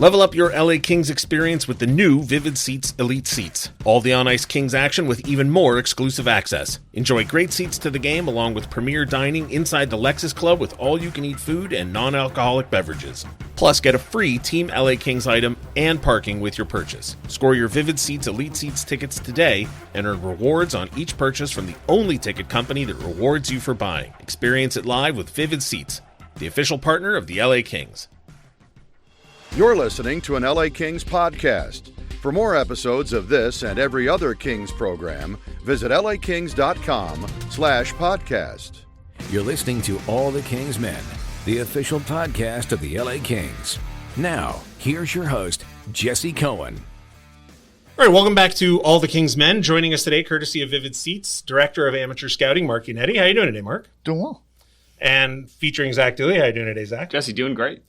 Level up your LA Kings experience with the new Vivid Seats Elite Seats. All the on-ice Kings action with even more exclusive access. Enjoy great seats to the game along with premier dining inside the Lexus Club with all-you-can-eat food and non-alcoholic beverages. Plus, get a free Team LA Kings item and parking with your purchase. Score your Vivid Seats Elite Seats tickets today and earn rewards on each purchase from the only ticket company that rewards you for buying. Experience it live with Vivid Seats, the official partner of the LA Kings. You're listening to an LA Kings podcast. For more episodes of this and every other Kings program, visit lakings.com/podcast. You're listening to All the Kings Men, the official podcast of the LA Kings. Now, here's your host, Jesse Cohen. All right, welcome back to All the Kings Men. Joining us today, courtesy of Vivid Seats, Director of Amateur Scouting Mark Yannetti. How you doing today, Mark? Doing well. And featuring Zach Dooley. How you doing today, Zach? Jesse, doing great.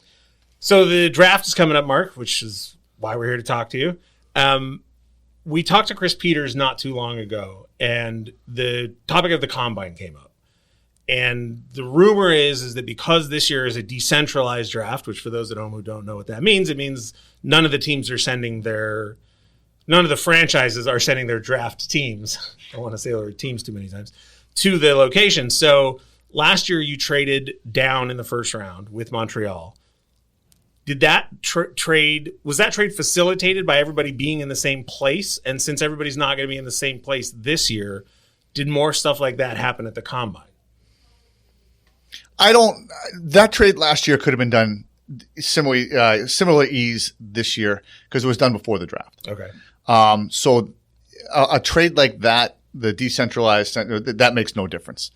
So the draft is coming up, Mark, which is why we're here to talk to you. We talked to Chris Peters not too long ago, and the topic of the combine came up. And the rumor is that because this year is a decentralized draft, which for those at home who don't know what that means, it means none of the franchises are sending their draft teams. I don't want to say the word teams too many times, to the location. So last year you traded down in the first round with Montreal. Did that was that trade facilitated by everybody being in the same place? And since everybody's not going to be in the same place this year, did more stuff like that happen at the combine? That trade last year could have been done similar ease this year because it was done before the draft. Okay. So a trade like that, the decentralized, that makes no difference.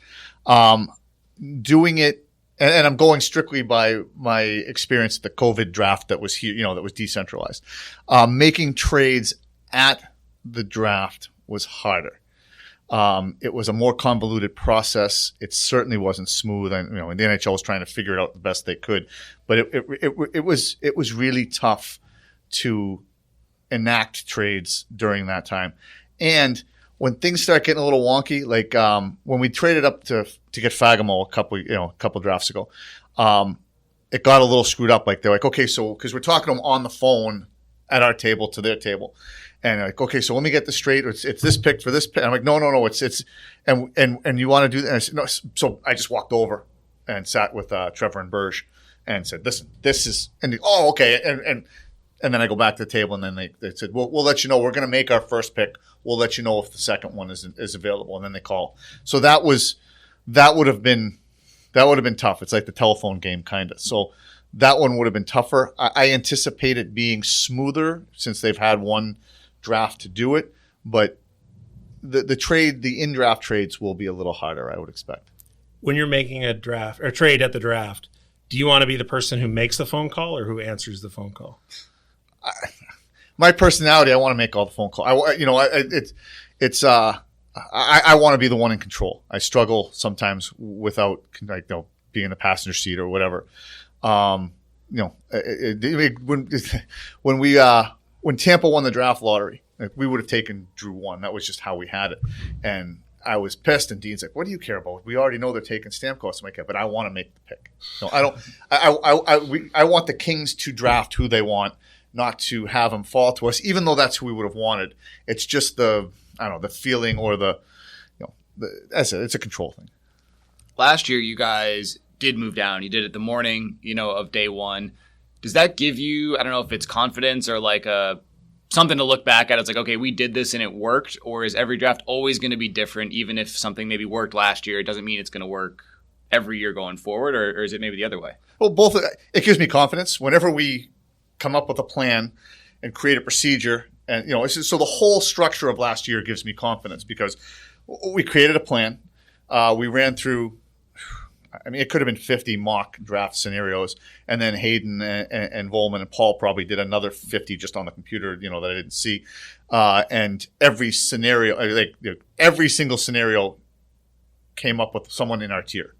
Doing it, and I'm going strictly by my experience at the COVID draft that was here, that was decentralized. Making trades at the draft was harder. It was a more convoluted process. It certainly wasn't smooth. And, the NHL was trying to figure it out the best they could, but it was really tough to enact trades during that time. And when things start getting a little wonky, like when we traded up to get Fagemo a couple drafts ago, it got a little screwed up. Like they're like, okay, so because we're talking to them on the phone at our table to their table, and like, okay, so let me get this straight. It's this pick for this pick. I'm like, no, it's and you want to do that? And I said, no. So I just walked over and sat with Trevor and Berge and said, this is, and okay, and then I go back to the table, and then they said, we'll let you know. We're going to make our first pick. We'll let you know if the second one is available. And then they call. So that would have been tough. It's like the telephone game, kind of. So that one would have been tougher. I anticipate it being smoother since they've had one draft to do it. But the in-draft trades will be a little harder, I would expect. When you're making a draft or trade at the draft, do you want to be the person who makes the phone call or who answers the phone call? My personality, I want to make all the phone calls. I want to be the one in control. I struggle sometimes without being in the passenger seat or whatever. When Tampa won the draft lottery, we would have taken Drew 1. That was just how we had it, and I was pissed. And Dean's like, "What do you care about? We already know they're taking Stamkos." I'm like, "But I want to make the pick. No, I don't. I want the Kings to draft who they want." Not to have them fall to us, even though that's who we would have wanted. It's just the feeling or it's a control thing. Last year, you guys did move down. You did it the morning, of day one. Does that give you, I don't know if it's confidence or like something to look back at? It's like, okay, we did this and it worked. Or is every draft always going to be different? Even if something maybe worked last year, it doesn't mean it's going to work every year going forward, or is it maybe the other way? Well, both. It gives me confidence whenever we come up with a plan and create a procedure. And, so the whole structure of last year gives me confidence because we created a plan. We ran through, it could have been 50 mock draft scenarios. And then Hayden and Volman and Paul probably did another 50 just on the computer, that I didn't see. And every scenario, every single scenario came up with someone in our tier.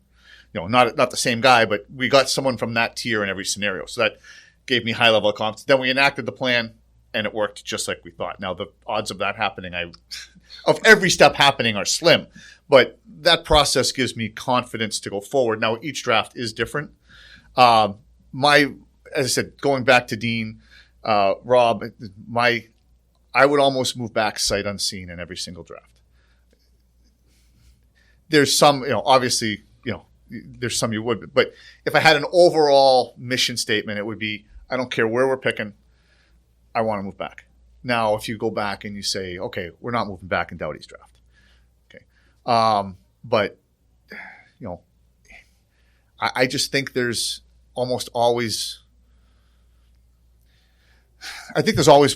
Not the same guy, but we got someone from that tier in every scenario. So that gave me high level of confidence. Then we enacted the plan, and it worked just like we thought. Now the odds of that happening, of every step happening, are slim, but that process gives me confidence to go forward. Now each draft is different. As I said, going back to Dean, Rob, I would almost move back sight unseen in every single draft. There's some, obviously, there's some you would, but if I had an overall mission statement, it would be, I don't care where we're picking, I want to move back. Now, if you go back and you say, okay, we're not moving back in Doughty's draft. Okay. But, I just think there's almost always,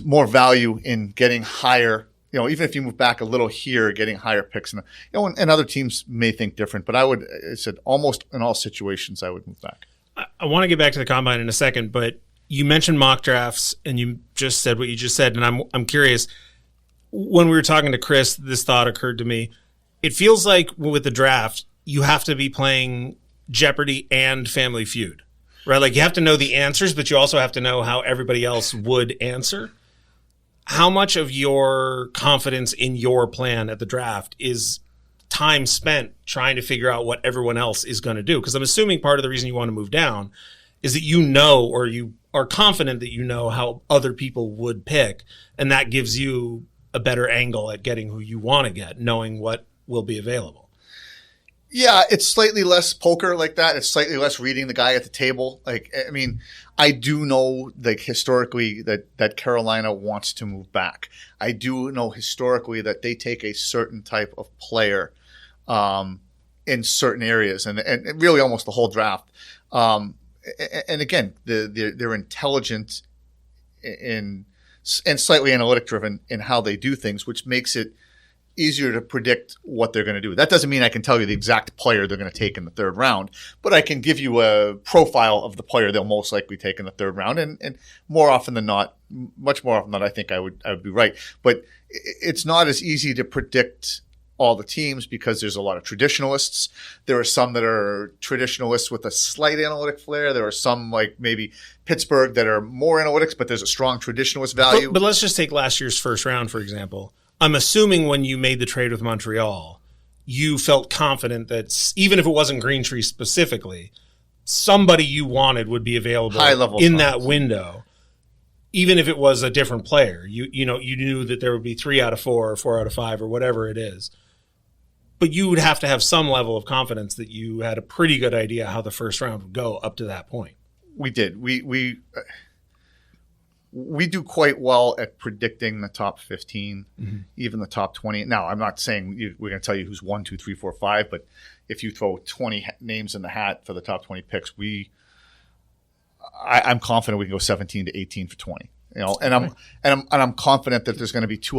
more value in getting higher, even if you move back a little here, getting higher picks. And, and other teams may think different, but I said almost in all situations, I would move back. I want to get back to the combine in a second, but you mentioned mock drafts and you just said what you just said. And I'm curious, when we were talking to Chris, this thought occurred to me. It feels like with the draft, you have to be playing Jeopardy and Family Feud, right? Like you have to know the answers, but you also have to know how everybody else would answer. How much of your confidence in your plan at the draft is time spent trying to figure out what everyone else is going to do? Because I'm assuming part of the reason you want to move down is that or you are confident that you know how other people would pick, and that gives you a better angle at getting who you want to get, knowing what will be available. Yeah, it's slightly less poker like that. It's slightly less reading the guy at the table. I do know, historically that Carolina wants to move back. I do know historically that they take a certain type of player in certain areas, and really almost the whole draft. And again, they're intelligent and slightly analytic driven in how they do things, which makes it easier to predict what they're going to do. That doesn't mean I can tell you the exact player they're going to take in the third round, but I can give you a profile of the player they'll most likely take in the third round. And more often than not, much more often than not, I think I would be right. But it's not as easy to predict all the teams because there's a lot of traditionalists. There are some that are traditionalists with a slight analytic flair. There are some like maybe Pittsburgh that are more analytics, but there's a strong traditionalist value. But let's just take last year's first round, for example. I'm assuming when you made the trade with Montreal, you felt confident that even if it wasn't Greentree specifically, somebody you wanted would be available in that window, even if it was a different player. You knew that there would be 3 out of 4 or 4 out of 5 or whatever it is. But you would have to have some level of confidence that you had a pretty good idea how the first round would go up to that point. We did. We do quite well at predicting the top 15, even the top 20. Now, I'm not saying we're going to tell you who's 1, 2, 3, 4, 5, but if you throw 20 names in the hat for the top 20 picks, I'm confident we can go 17 to 18 for 20. And I'm confident that there's going to be 2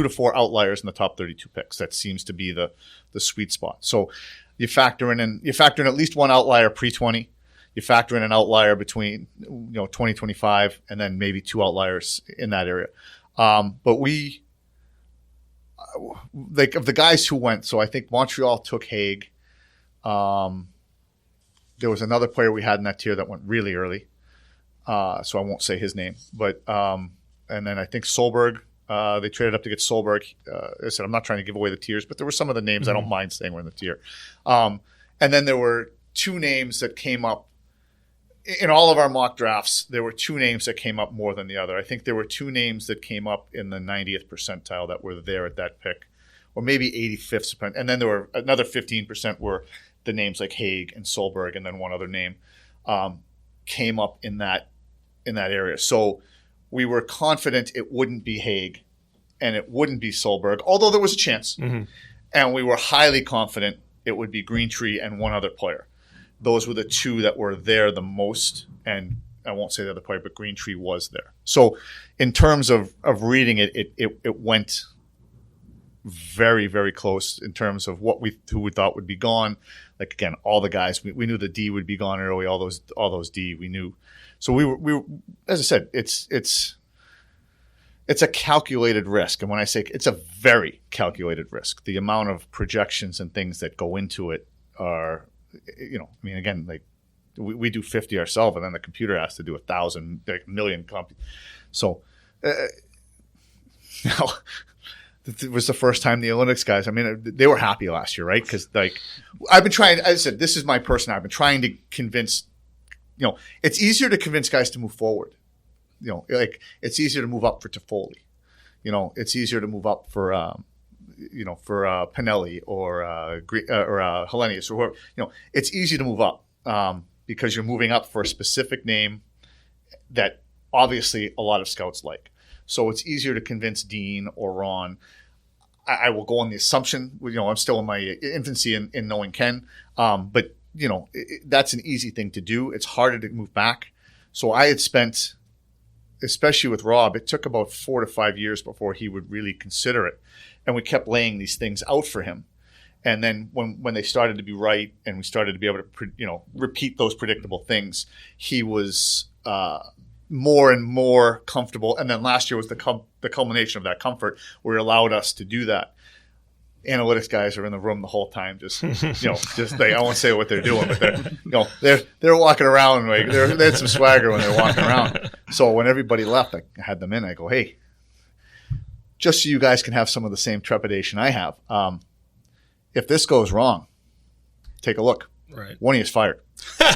to 4 outliers in the top 32 picks. That seems to be the sweet spot. So you factor in at least one outlier pre-20. You factor in an outlier between 2025 and then maybe 2 outliers in that area. But we of the guys who went, so I think Montreal took Haig. There was another player we had in that tier that went really early. So I won't say his name, but and then I think Solberg, they traded up to get Solberg. I said, I'm not trying to give away the tiers, but there were some of the names I don't mind saying were in the tier. And then there were 2 names that came up in all of our mock drafts. There were 2 names that came up more than the other. I think there were 2 names that came up in the 90th percentile that were there at that pick, or maybe 85th. And then there were another 15% were the names like Haig and Solberg, and then one other name came up in that area. So we were confident it wouldn't be Haig and it wouldn't be Solberg, although there was a chance. And we were highly confident it would be Greentree and one other player. Those were the 2 that were there the most, and I won't say the other player, but Greentree was there. So in terms of reading it went very, very close in terms of who we thought would be gone. Like again, all the guys we knew the D would be gone early. All those D we knew. So we were as I said, it's a calculated risk, and when I say it's a very calculated risk, the amount of projections and things that go into it are. Again, like we do 50 ourselves, and then the computer has to do 1,000, like a million. So now it was the first time the Olympics guys. They were happy last year, right? Because I've been trying. As I said, this is my person. I've been trying to convince. It's easier to convince guys to move forward like it's easier to move up for Toffoli. It's easier to move up for Pinelli or Hellenius or whoever. It's easy to move up because you're moving up for a specific name that obviously a lot of scouts like. So it's easier to convince Dean or Ron. I will go on the assumption, I'm still in my infancy in knowing Ken, but that's an easy thing to do. It's harder to move back. So I had spent, especially with Rob, it took about 4 to 5 years before he would really consider it. And we kept laying these things out for him. And then when they started to be right and we started to be able to, repeat those predictable things, he was more and more comfortable. And then last year was the culmination of that comfort where it allowed us to do that. Analytics guys are in the room the whole time, just I won't say what they're doing, but they're walking around like they had some swagger when they're walking around. So when everybody left, I had them in. I go, hey, just so you guys can have some of the same trepidation I have. If this goes wrong, take a look. Right. One of you is fired.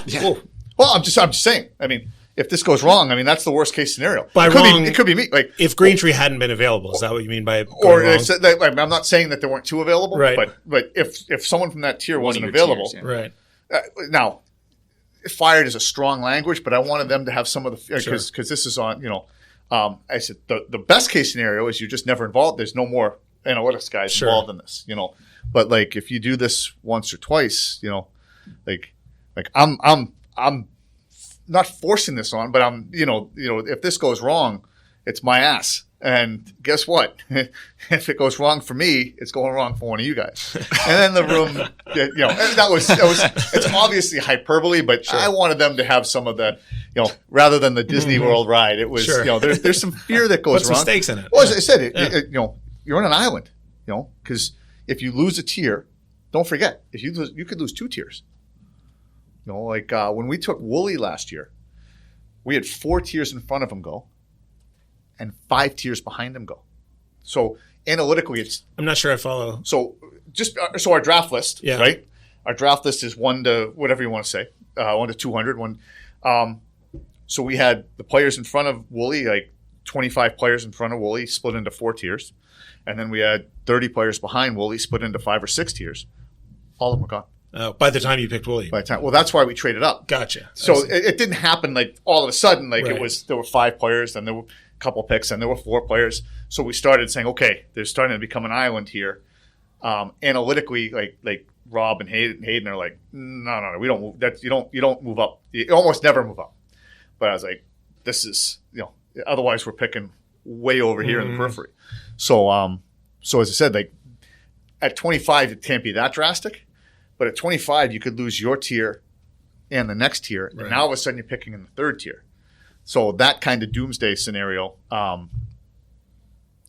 Yeah. Well, I'm just saying. I mean, if this goes wrong, that's the worst case scenario. It could be me. Like if Greentree hadn't been available, is that what you mean by I'm not saying that there weren't two available, right? But if someone from that tier wasn't available, tiers, right? Now, fired is a strong language, but I wanted them to have some of the because this is on. I said the best case scenario is you're just never involved. There's no more analytics guys involved in this. But like if you do this once or twice, like I'm not forcing this on, but I'm, if this goes wrong, it's my ass. And guess what? If it goes wrong for me, it's going wrong for one of you guys. And then the room, that was it's obviously hyperbole, but I wanted them to have some of the, rather than the Disney World ride, it was, there's some fear that goes wrong. Some stakes in it. Well, as I said, you're on an island, because if you lose a tier, don't forget, if you lose, you could lose 2 tiers. When we took Woolley last year, we had 4 tiers in front of him go and 5 tiers behind him go. So analytically, I'm not sure I follow. So our draft list, yeah. Right? Our draft list is 1 to whatever you want to say, 1 to 200. So we had the players in front of Woolley, like 25 players in front of Woolley, split into 4 tiers. And then we had 30 players behind Woolley, split into 5 or 6 tiers. All of them were gone. By the time you picked Woolley. Well, that's why we traded up. Gotcha. So it didn't happen like all of a sudden. Like right. There were 5 players, then there were a couple picks, and there were 4 players. So we started saying, okay, there's starting to become an island here. Analytically, like Rob and Hayden are like, no, we don't move. You don't move up. You almost never move up. But I was like, this is otherwise we're picking way over here in the periphery. So as I said, like at 25 it can't be that drastic. But at 25, you could lose your tier and the next tier. Right. And now all of a sudden you're picking in the 3rd tier. So that kind of doomsday scenario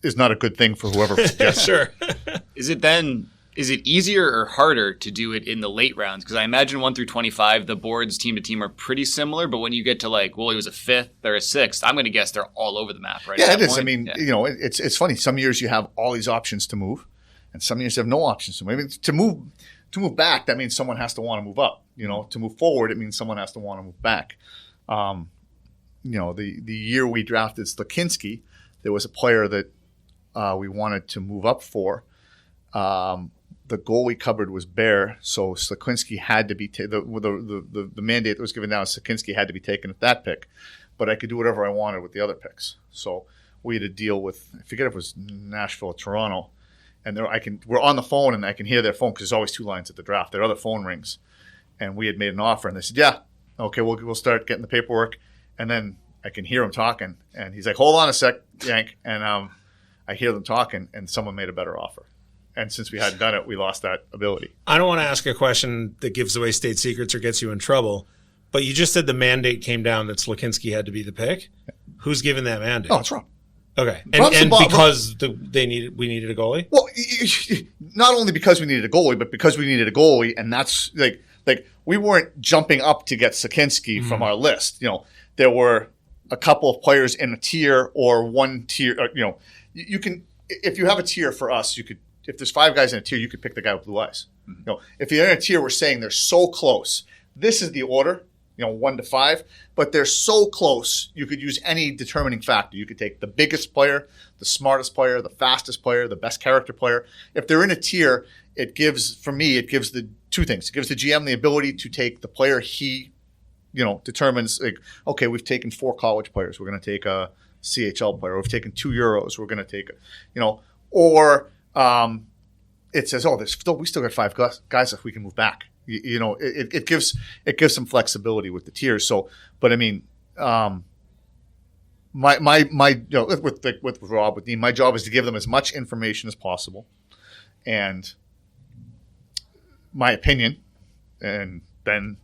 is not a good thing for whoever suggests. Sure. Is it easier or harder to do it in the late rounds? Because I imagine 1 through 25, the boards team to team are pretty similar. But when you get to like, well, he was a 5th or a 6th, I'm going to guess they're all over the map, right? Yeah, it is. Point. I mean, it's funny. Some years you have all these options to move, and some years you have no options to move. I mean, to move back, that means someone has to want to move up. To move forward, it means someone has to want to move back. The year we drafted Slakinski, there was a player that we wanted to move up for. The goalie cupboard was bare, so Slakinski had to be the mandate that was given down. Slakinski had to be taken at that pick, but I could do whatever I wanted with the other picks. So we had to deal with, I forget if it was Nashville or Toronto. And we're on the phone, and I can hear their phone because there's always 2 lines at the draft. Their other phone rings, and we had made an offer, and they said, "Yeah, okay, we'll start getting the paperwork." And then I can hear him talking, and he's like, "Hold on a sec, Yank," and I hear them talking, and someone made a better offer. And since we hadn't done it, we lost that ability. I don't want to ask a question that gives away state secrets or gets you in trouble, but you just said the mandate came down that Slakinski had to be the pick. Yeah. Who's given that mandate? Oh, it's Rob. Okay, and because we needed a goalie. Well, not only because we needed a goalie, but because we needed a goalie, and that's like we weren't jumping up to get Slakinski from our list. There were a couple of players in a tier or one tier. You can, if you have a tier for us, you could. If there's 5 guys in a tier, you could pick the guy with blue eyes. If you're in a tier, we're saying they're so close. This is the order. 1 to 5, but they're so close. You could use any determining factor. You could take the biggest player, the smartest player, the fastest player, the best character player. If they're in a tier, it gives the two things. It gives the GM the ability to take the player he, determines, like, okay, we've taken 4 college players. We're going to take a CHL player. We've taken 2 Euros. We're going to take, or it says, we still got 5 guys if we can move back. It gives some flexibility with the tiers. So, but I mean, with Rob, with Dean, my job is to give them as much information as possible, and my opinion, and then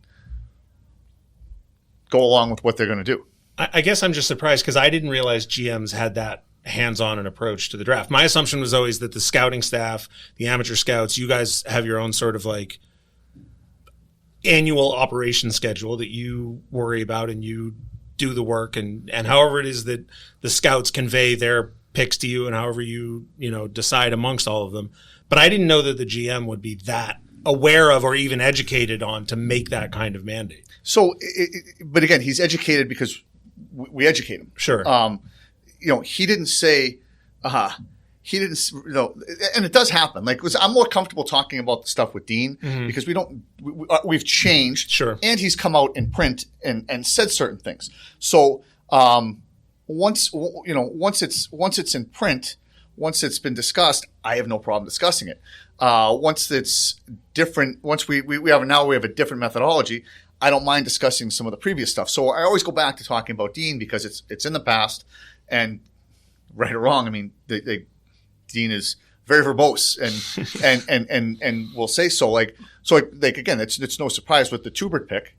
go along with what they're going to do. I guess I'm just surprised because I didn't realize GMs had that hands-on an approach to the draft. My assumption was always that the scouting staff, the amateur scouts, you guys have your own sort of like annual operation schedule that you worry about and you do the work, and however it is that the scouts convey their picks to you and however you decide amongst all of them. But I didn't know that the GM would be that aware of or even educated on to make that kind of mandate. So, but again, he's educated because we educate him. Sure. He didn't say, he didn't, and it does happen. Like, I'm more comfortable talking about the stuff with Dean because we've changed. Sure. And he's come out in print and said certain things. So, once it's in print, once it's been discussed, I have no problem discussing it. Once it's different, once we have a different methodology, I don't mind discussing some of the previous stuff. So I always go back to talking about Dean because it's in the past, and right or wrong, I mean, Dean is very verbose and will say so. Again, it's no surprise with the Tubert pick.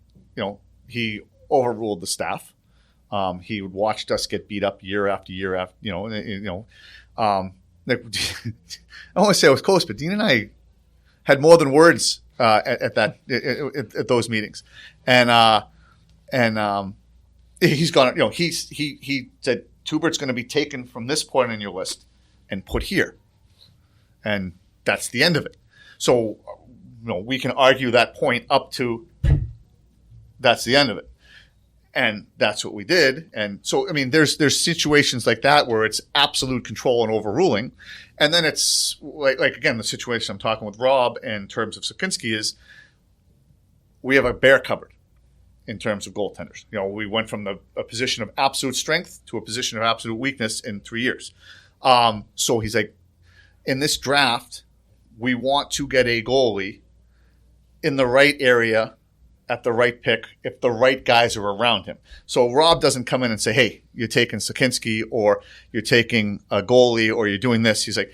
He overruled the staff. He watched us get beat up year after year after. I don't want to say I was close, but Dean and I had more than words at those meetings, and he's gone. He said Tubert's going to be taken from this point in your list and put here, and that's the end of it. So, we can argue that point up to that's the end of it, and that's what we did. And so, I mean, there's situations like that where it's absolute control and overruling, and then it's like again, the situation I'm talking with Rob in terms of Sokinski is we have a bare cupboard in terms of goaltenders. We went from a position of absolute strength to a position of absolute weakness in 3 years. So he's like, in this draft, we want to get a goalie in the right area at the right pick if the right guys are around him. So Rob doesn't come in and say, hey, you're taking Sokinski or you're taking a goalie or you're doing this. He's like,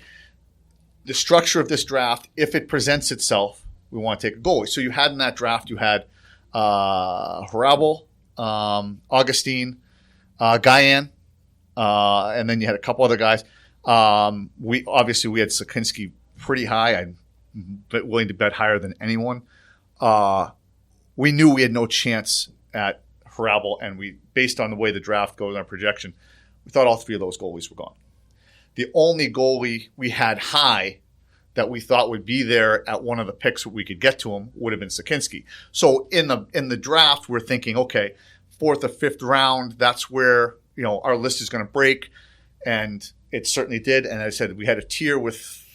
the structure of this draft, if it presents itself, we want to take a goalie. So you had in that draft, you had Hrabal, Augustine, Guyan, and then you had a couple other guys. We had Sokinski pretty high. I'm willing to bet higher than anyone. We knew we had no chance at Hrabal, and based on the way the draft goes, our projection, we thought all 3 of those goalies were gone. The only goalie we had high that we thought would be there at one of the picks we could get to him would have been Sokinski. So in the draft, we're thinking, okay, 4th or 5th round, that's where our list is going to break, and it certainly did. And I said we had a tier with,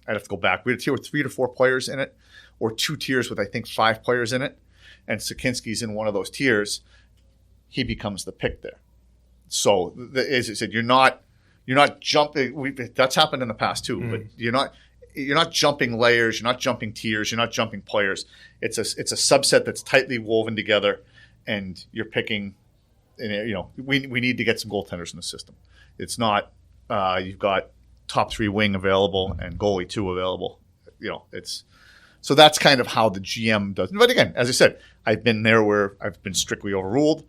I'd have to go back. We had a tier with 3 to 4 players in it, or 2 tiers with I think 5 players in it, and Sokinski's in one of those tiers. He becomes the pick there. So as I said, you're not jumping. That's happened in the past too, but you're not jumping layers. You're not jumping tiers. You're not jumping players. It's a subset that's tightly woven together, and you're picking. We need to get some goaltenders in the system. It's not you've got top 3 wing available and goalie 2 available. So that's kind of how the GM does. But again, as I said, I've been there where I've been strictly overruled.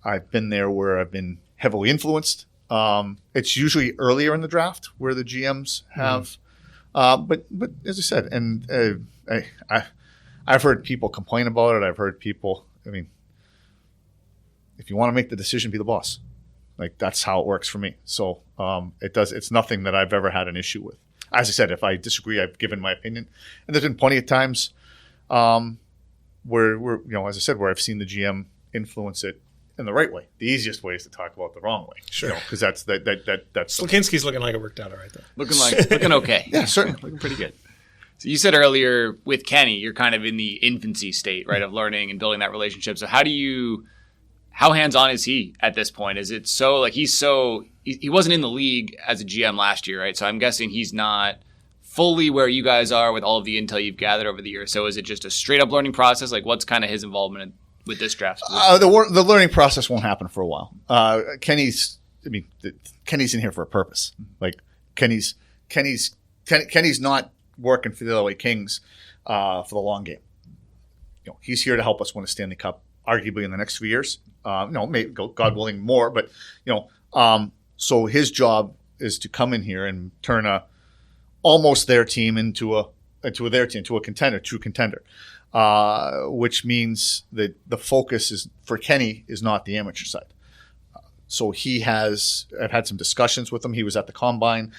I've been there where I've been heavily influenced. It's usually earlier in the draft where the GMs have, but as I said, and I've heard people complain about it. I've heard people. I mean, if you want to make the decision, be the boss. Like that's how it works for me. So it's nothing that I've ever had an issue with. As I said, if I disagree, I've given my opinion, and there's been plenty of times where as I said, where I've seen the GM influence it in the right way. The easiest way is to talk about the wrong way. Sure. Because that's Slakinski's looking like it worked out all right, though. Looking okay. Yeah, certainly. Looking pretty good. So you said earlier with Kenny, you're kind of in the infancy state, right, of learning and building that relationship. So how hands-on is he at this point? Is it so, like, he wasn't in the league as a GM last year, right? So I'm guessing he's not fully where you guys are with all of the intel you've gathered over the years. So is it just a straight-up learning process? Like, what's kind of his involvement with this draft? The learning process won't happen for a while. Kenny's in here for a purpose. Like, Kenny's not working for the LA Kings for the long game. He's here to help us win a Stanley Cup, arguably in the next few years. Maybe, God willing, more. But so his job is to come in here and turn almost their team into a contender, true contender. Which means that the focus for Kenny is not the amateur side. So I've had some discussions with him. He was at the Combine.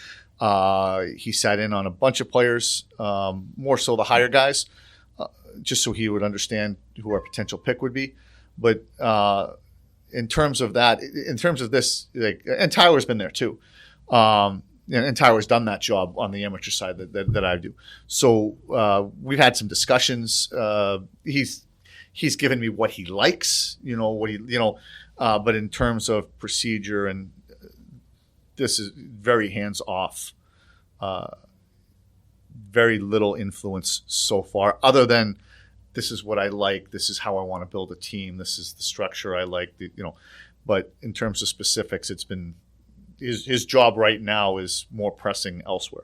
He sat in on a bunch of players, more so the higher guys, just so he would understand who our potential pick would be. But in terms of this, and Tyler's been there too. And Tyler's done that job on the amateur side that I do. So we've had some discussions. He's given me what he likes, but in terms of procedure, and this is very hands off. Very little influence so far, other than this is what I like. This is how I want to build a team. This is the structure I like. But in terms of specifics, it's been. His job right now is more pressing elsewhere.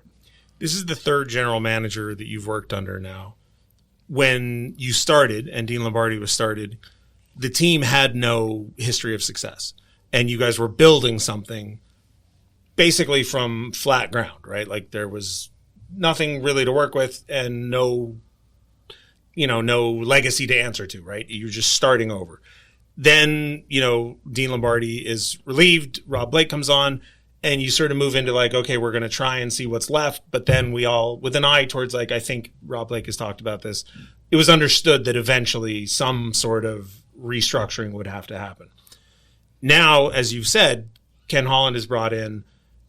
This is the third general manager that you've worked under now. When you started and Dean Lombardi was started, the team had no history of success. And you guys were building something basically from flat ground, right? Like there was nothing really to work with and no legacy to answer to, right? You're just starting over. Then, Dean Lombardi is relieved. Rob Blake comes on, and you sort of move into like, okay, we're going to try and see what's left. But then we all, with an eye towards I think Rob Blake has talked about this, it was understood that eventually some sort of restructuring would have to happen. Now, as you've said, Ken Holland is brought in,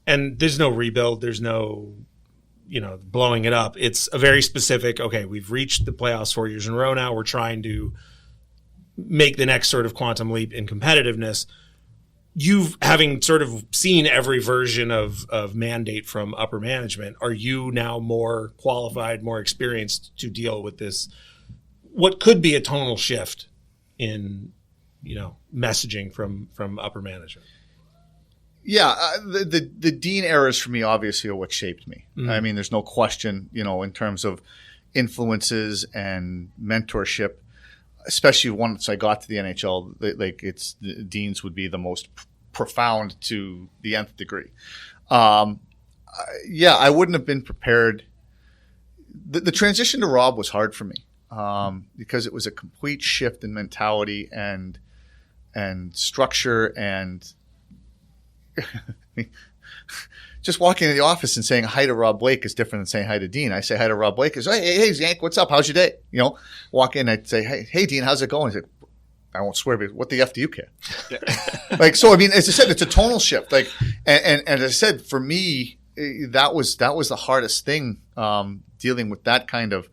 and there's no rebuild. There's no, blowing it up. It's a very specific, okay, we've reached the playoffs 4 years in a row now. We're trying to make the next sort of quantum leap in competitiveness. You've having sort of seen every version of mandate from upper management. Are you now more qualified, more experienced to deal with this? What could be a tonal shift in, messaging from upper management? Yeah, the Dean eras for me obviously are what shaped me. Mm-hmm. I mean, there's no question, in terms of influences and mentorship. Especially once I got to the NHL, Dean's would be the most profound to the nth degree. I wouldn't have been prepared. The transition to Rob was hard for me because it was a complete shift in mentality and structure and just walking into the office and saying hi to Rob Blake is different than saying hi to Dean. I say hi to Rob Blake is, hey, Yank, what's up? How's your day? Walk in, I'd say, hey, Dean, how's it going? He's like, I won't swear, but what the F do you care? So, I mean, as I said, it's a tonal shift. And as I said, for me, that was the hardest thing, dealing with that kind of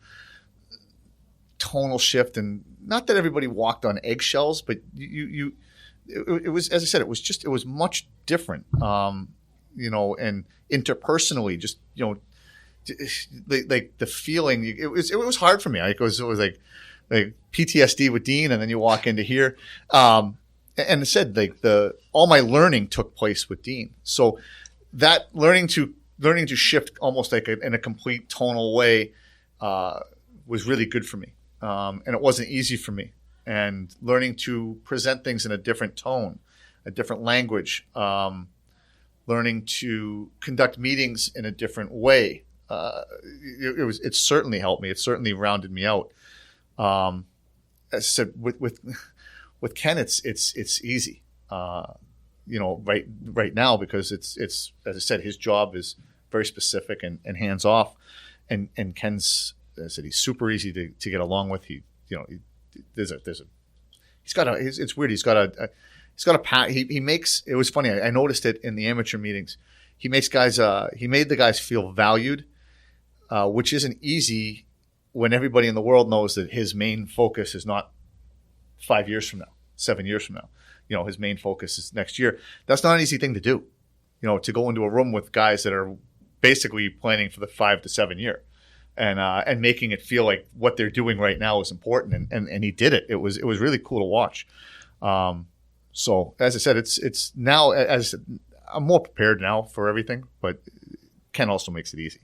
tonal shift. And not that everybody walked on eggshells, but it was, as I said, it was much different. And interpersonally, just like the feeling. It was hard for me. It was like PTSD with Dean, and then you walk into here. And it said all my learning took place with Dean. So that learning to shift almost like in a complete tonal way was really good for me, and it wasn't easy for me. And learning to present things in a different tone, a different language. Learning to conduct meetings in a different way. It certainly helped me. It certainly rounded me out. As I said, with Ken, it's easy. Right now, because it's as I said, his job is very specific and hands off. And Ken's, as I said, he's super easy to get along with. it's weird. He's got a pack. He makes, it was funny. I noticed it in the amateur meetings. He made the guys feel valued, which isn't easy when everybody in the world knows that his main focus is not 5 years from now, 7 years from now. His main focus is next year. That's not an easy thing to do. To go into a room with guys that are basically planning for the 5 to 7 year, and making it feel like what they're doing right now is important. And he did it. It was really cool to watch. So as I said, it's now, as I'm more prepared now for everything, but Ken also makes it easy.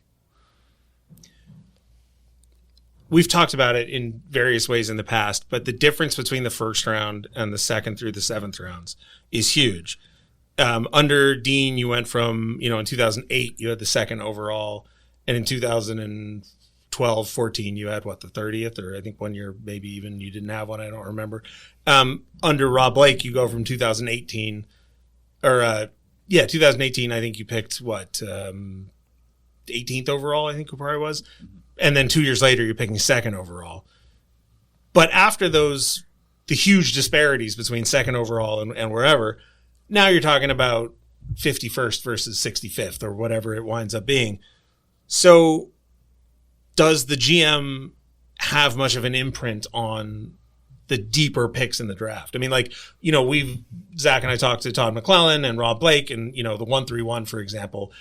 We've talked about it in various ways in the past, but the difference between the first round and the second through the seventh rounds is huge. Under Dean, you went from, in 2008, you had the second overall, and in 2012, 14, you had the 30th, or I think 1 year, maybe even you didn't have one. I don't remember. Under Rob Blake, you go from 2018, 2018, I think you picked 18th overall, I think it probably was. And then 2 years later, you're picking second overall. But after the huge disparities between second overall and wherever, now you're talking about 51st versus 65th or whatever it winds up being. So does the GM have much of an imprint on the deeper picks in the draft? I mean, Zach and I talked to Todd McClellan and Rob Blake, and, the 131, for example,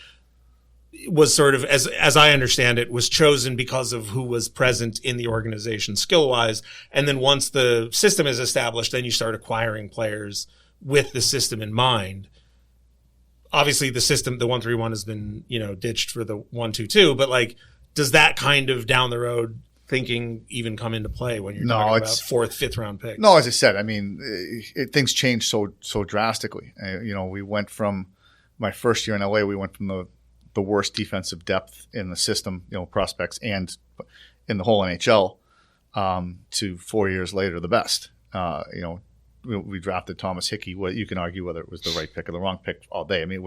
was sort of, as I understand it, was chosen because of who was present in the organization skill-wise. And then once the system is established, then you start acquiring players with the system in mind. Obviously, the 131 has been, ditched for the 122, but does that kind of down the road thinking even come into play when you're talking about fourth, fifth round picks? No, as I said, I mean, things change so drastically. We went from my first year in LA, we went from the worst defensive depth in the system, prospects and in the whole NHL, to 4 years later, the best. We drafted Thomas Hickey. Well, you can argue whether it was the right pick or the wrong pick all day. I mean,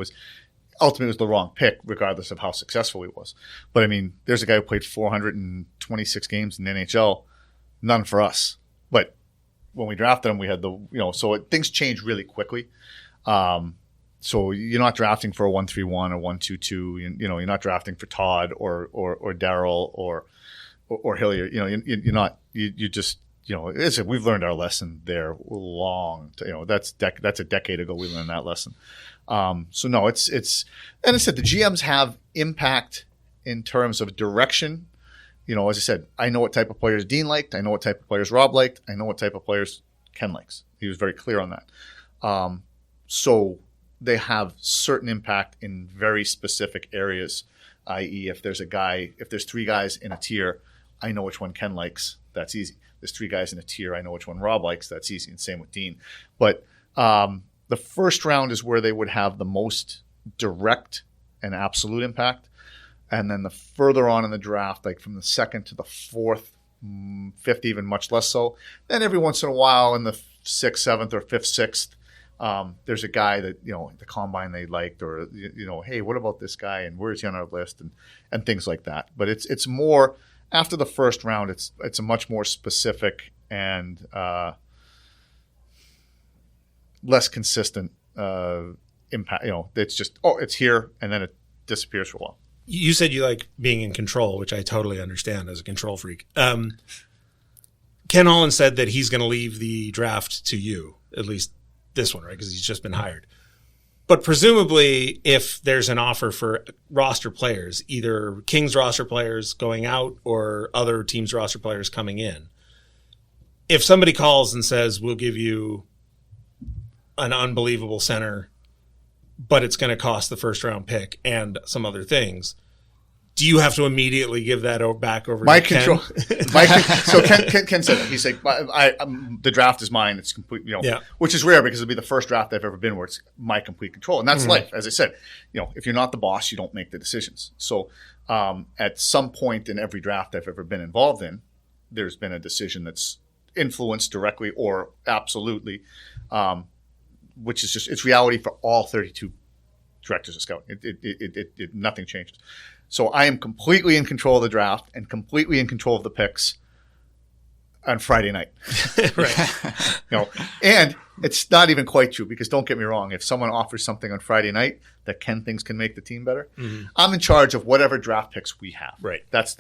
ultimately it was the wrong pick, regardless of how successful he was. But I mean, there's a guy who played 426 games in the NHL, none for us. But when we drafted him, we had things change really quickly. So you're not drafting for a 131 or 122. You're not drafting for Todd or Daryl or Hilliard. You're not. You just. We've learned our lesson there long. That's a decade ago. We learned that lesson. So no, it's and I said the GMs have impact in terms of direction. As I said, I know what type of players Dean liked. I know what type of players Rob liked. I know what type of players Ken likes. He was very clear on that. So they have certain impact in very specific areas, i.e. if there's three guys in a tier, I know which one Ken likes. That's easy. There's three guys in a tier, I know which one Rob likes. That's easy. And same with Dean. But the first round is where they would have the most direct and absolute impact. And then the further on in the draft, like from the second to the fourth, fifth, even much less so. Then every once in a while in the sixth, seventh, or fifth, sixth, there's a guy that, the combine they liked, or, hey, what about this guy? And where's he on our list? And things like that. But it's more, after the first round, it's a much more specific and less consistent impact. It's just, it's here, and then it disappears for a while. You said you like being in control, which I totally understand as a control freak. Ken Holland said that he's going to leave the draft to you, at least this one, right? Because he's just been hired. But presumably, if there's an offer for roster players, either Kings roster players going out or other teams' roster players coming in, if somebody calls and says, we'll give you an unbelievable center, but it's going to cost the first round pick and some other things, do you have to immediately give that back over to Ken? So Ken said that. He's like, the draft is mine. It's complete, which is rare because it'll be the first draft I've ever been where it's my complete control. And that's life. As I said, if you're not the boss, you don't make the decisions. So at some point in every draft I've ever been involved in, there's been a decision that's influenced directly or absolutely, which is just, it's reality for all 32 directors of scouting. It nothing changes. So I am completely in control of the draft and completely in control of the picks. on Friday night. Right. And it's not even quite true, because don't get me wrong, if someone offers something on Friday night that thinks can make the team better, I'm in charge of whatever draft picks we have. Right. That's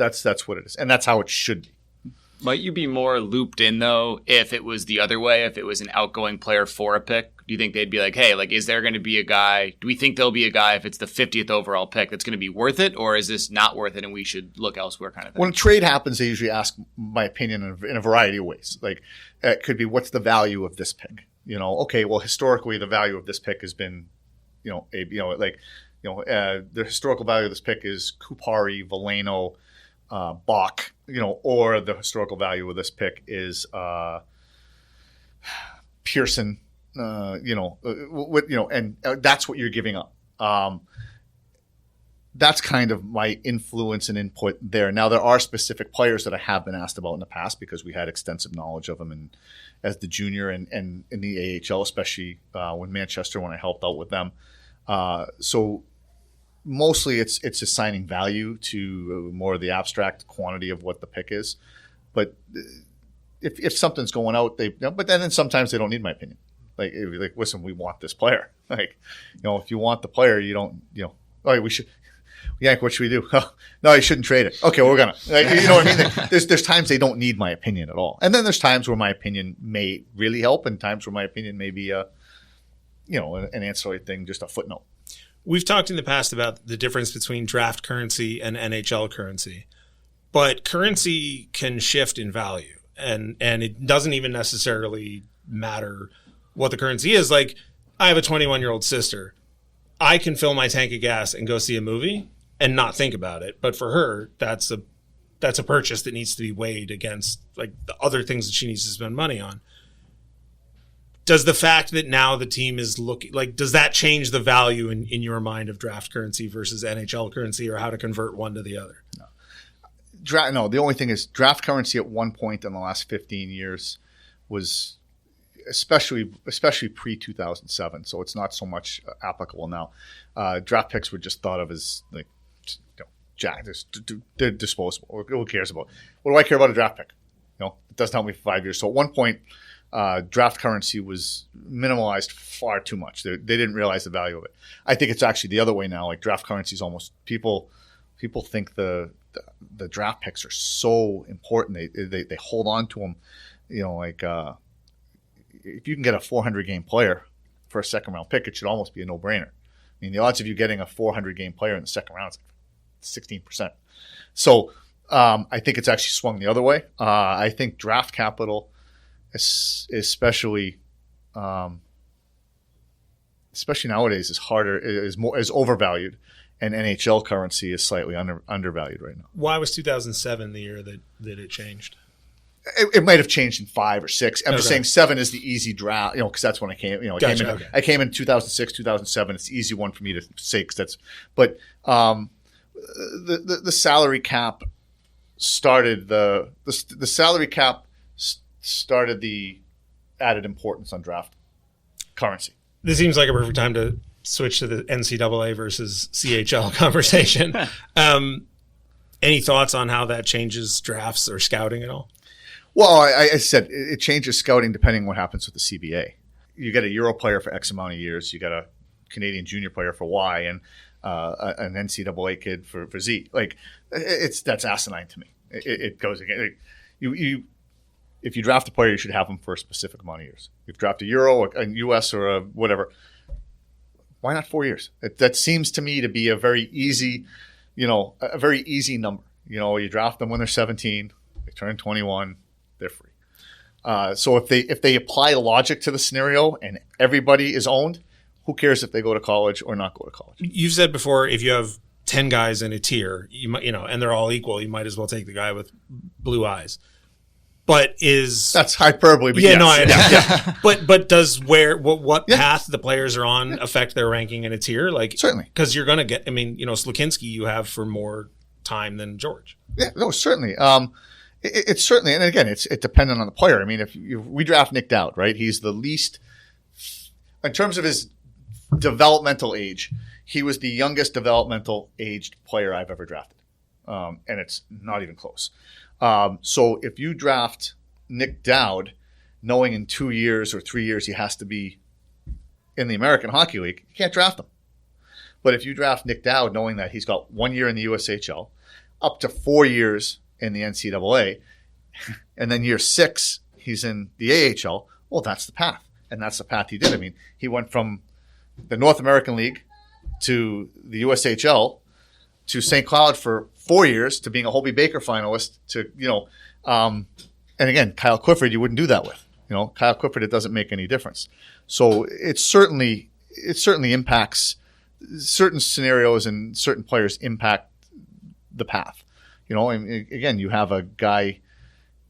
what it is, and that's how it should be. Might you be more looped in, though, if it was the other way, if it was an outgoing player for a pick? Do you think they'd be like, hey, like, is there going to be a guy, do we think there'll be a guy if it's the 50th overall pick that's going to be worth it, or is this not worth it and we should look elsewhere kind of thing? When a trade happens, they usually ask my opinion in a variety of ways. Like, it could be, what's the value of this pick? Okay, well, historically, the value of this pick has been, the historical value of this pick is Kupari, Veleno, Bach, or the historical value of this pick is Pearson, and that's what you're giving up. That's kind of my influence and input there. Now, there are specific players that I have been asked about in the past, because we had extensive knowledge of them as the junior and in the AHL, especially when I helped out with them. So mostly it's assigning value to more of the abstract quantity of what the pick is. But if something's going out, but then sometimes they don't need my opinion. Like, listen, we want this player. Like, if you want the player, you don't, we should, Yank, what should we do? No, you shouldn't trade it. Okay, well, we're gonna, you know what I mean? There's times they don't need my opinion at all. And then there's times where my opinion may really help, and times where my opinion may be an ancillary thing, just a footnote. We've talked in the past about the difference between draft currency and NHL currency, but currency can shift in value, and it doesn't even necessarily matter what the currency is. Like, I have a 21-year-old sister. I can fill my tank of gas and go see a movie and not think about it. But for her, that's a purchase that needs to be weighed against like the other things that she needs to spend money on. Does the fact that now the team is looking like, does that change the value in your mind of draft currency versus NHL currency, or how to convert one to the other? No, the only thing is draft currency at one point in the last 15 years was especially pre-2007. So it's not so much applicable now. Draft picks were just thought of as like, they're disposable. Who cares about? What do I care about a draft pick? It doesn't help me for 5 years. So at one point, draft currency was minimalized far too much. They didn't realize the value of it. I think it's actually the other way now. Like, draft currency is almost people think the draft picks are so important. They hold on to them. If you can get a 400-game player for a second-round pick, it should almost be a no-brainer. I mean, the odds of you getting a 400-game player in the second round is 16%. So I think it's actually swung the other way. I think draft capital, especially nowadays, is overvalued, and NHL currency is slightly undervalued right now. Why was 2007 the year that it changed? It might have changed in 5 or 6. I'm just saying 7 is the easy draft, because that's when I came. Gotcha, I came in 2006, 2007. It's the easy one for me to say, because that's. But the salary cap started the salary cap started the added importance on draft currency. This seems like a perfect time to switch to the NCAA versus CHL conversation. Any thoughts on how that changes drafts or scouting at all? Well, I said it changes scouting depending on what happens with the CBA. You get a Euro player for X amount of years. You got a Canadian junior player for Y, and an NCAA kid for Z. Like, that's asinine to me. It goes again. If you draft a player, you should have them for a specific amount of years. If you draft a Euro, a US, or a whatever, why not 4 years? That seems to me to be a very easy number. You draft them when they're 17, they turn 21. They're free. So if they apply logic to the scenario and everybody is owned, who cares if they go to college or not go to college? You've said before, if you have 10 guys in a tier, and they're all equal, you might as well take the guy with blue eyes. But that's hyperbole? But yes. But does what path the players are on affect their ranking in a tier? Like, certainly, because you're going to get. I mean, Slukinski you have for more time than George. Yeah, no, certainly. It's certainly, and again, it's dependent on the player. I mean, if we draft Nick Dowd, right? He's the least, in terms of his developmental age, he was the youngest developmental aged player I've ever drafted, and it's not even close. So if you draft Nick Dowd, knowing in 2 years or 3 years he has to be in the American Hockey League, you can't draft him. But if you draft Nick Dowd knowing that he's got 1 year in the USHL, up to 4 years in the NCAA, and then year 6 he's in the AHL, well, that's the path. And that's the path he did. I mean, he went from the North American League to the USHL to St. Cloud for 4 years, to being a Hobey Baker finalist, to, and again, Kyle Clifford, you wouldn't do that with. Kyle Clifford, it doesn't make any difference. So it certainly impacts certain scenarios, and certain players impact the path. And again, you have a guy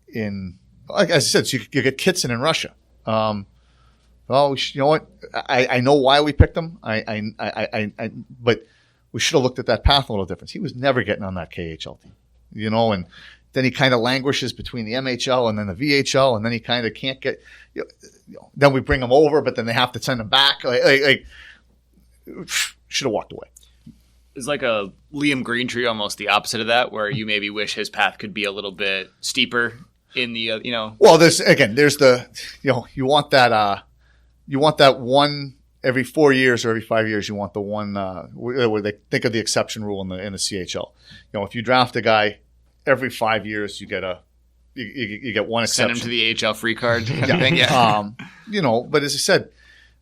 in, like I said, so you get Kitson in Russia. Well, you know what? I know why we picked him. But we should have looked at that path a little different. He was never getting on that KHL team, and then he kind of languishes between the MHL and then the VHL, and then he kind of can't get. Then we bring him over, but then they have to send him back. Should have walked away. It's like a Liam Greentree, almost the opposite of that, where you maybe wish his path could be a little bit steeper in the Well, there's the you want that one every 4 years or every 5 years. You want the one where they think of the exception rule in the CHL. If you draft a guy every 5 years, you get you get one exception. Send him to the AHL free card. Yeah. But as I said,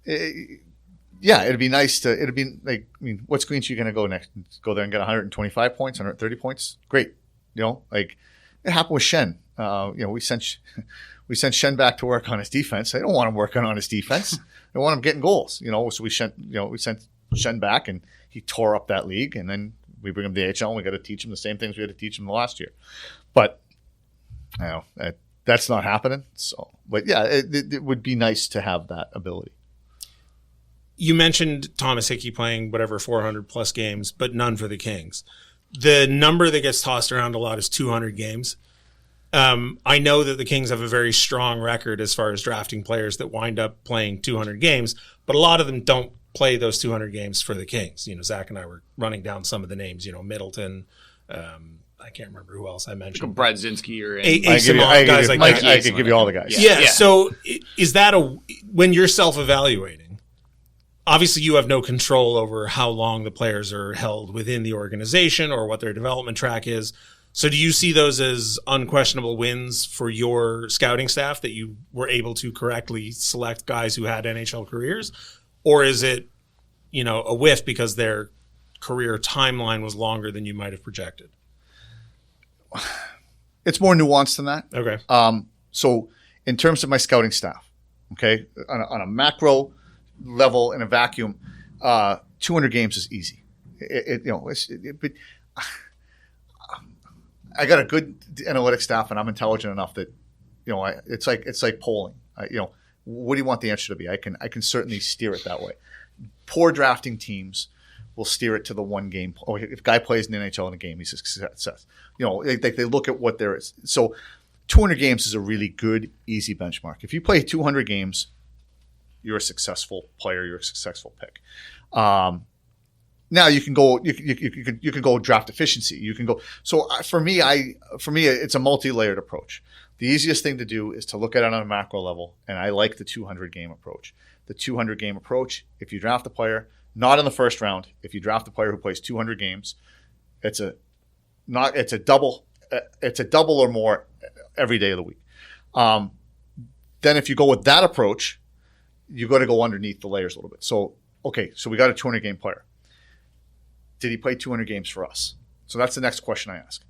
it'd be nice to. It'd be like, what's Greentree going to go next? Go there and get 125 points, 130 points? Great. It happened with Shen. We sent Shen back to work on his defense. They don't want him working on his defense. They want him getting goals. So we sent Shen back, and he tore up that league. And then we bring him to the AHL, and we got to teach him the same things we had to teach him the last year. But that's not happening. So, but yeah, it would be nice to have that ability. You mentioned Thomas Hickey playing 400 plus games, but none for the Kings. The number that gets tossed around a lot is 200 games. I know that the Kings have a very strong record as far as drafting players that wind up playing 200 games, but a lot of them don't play those 200 games for the Kings. Zach and I were running down some of the names, Middleton, I can't remember who else I mentioned. Brad Zinski or guys like that. I could give you all the guys. Yeah. So is that when you're self-evaluating, obviously you have no control over how long the players are held within the organization or what their development track is. So do you see those as unquestionable wins for your scouting staff that you were able to correctly select guys who had NHL careers? Or is it, a whiff because their career timeline was longer than you might have projected? It's more nuanced than that. Okay. So in terms of my scouting staff, okay, on a macro level in a vacuum, 200 games is easy. But I got a good analytics staff, and I'm intelligent enough that, it's like polling. What do you want the answer to be? I can certainly steer it that way. Poor drafting teams will steer it to the one game. Oh, if a guy plays in the NHL in a game, he's a success. They look at what there is. So 200 games is a really good, easy benchmark. If you play 200 games, you're a successful player. You're a successful pick. Now you can go. You can go draft efficiency. You can go. So for me, it's a multi-layered approach. The easiest thing to do is to look at it on a macro level, and I like the 200 game approach. The 200 game approach. If you draft a player not in the first round, if you draft a player who plays 200 games, it's a double or more every day of the week. Then if you go with that approach, you got to go underneath the layers a little bit. So we got a 200 game player. Did he play 200 games for us? So that's the next question I ask.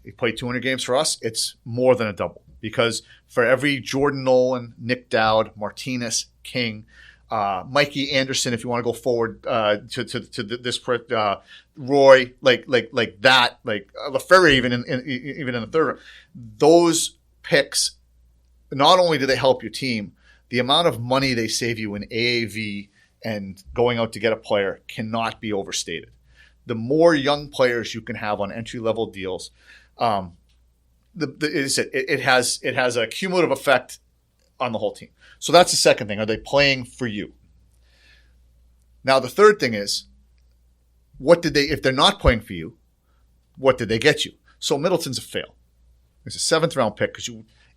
He played 200 games for us. It's more than a double, because for every Jordan Nolan, Nick Dowd, Martinez, King, Mikey Anderson, if you want to go forward to this, Roy, like that, like LaFerre, even in the third round, those picks, not only do they help your team, the amount of money they save you in AAV and going out to get a player cannot be overstated. The more young players you can have on entry-level deals, it has a cumulative effect on the whole team. So that's the second thing. Are they playing for you? Now, the third thing is, if they're not playing for you, what did they get you? So Middleton's a fail. It's a 7th round pick because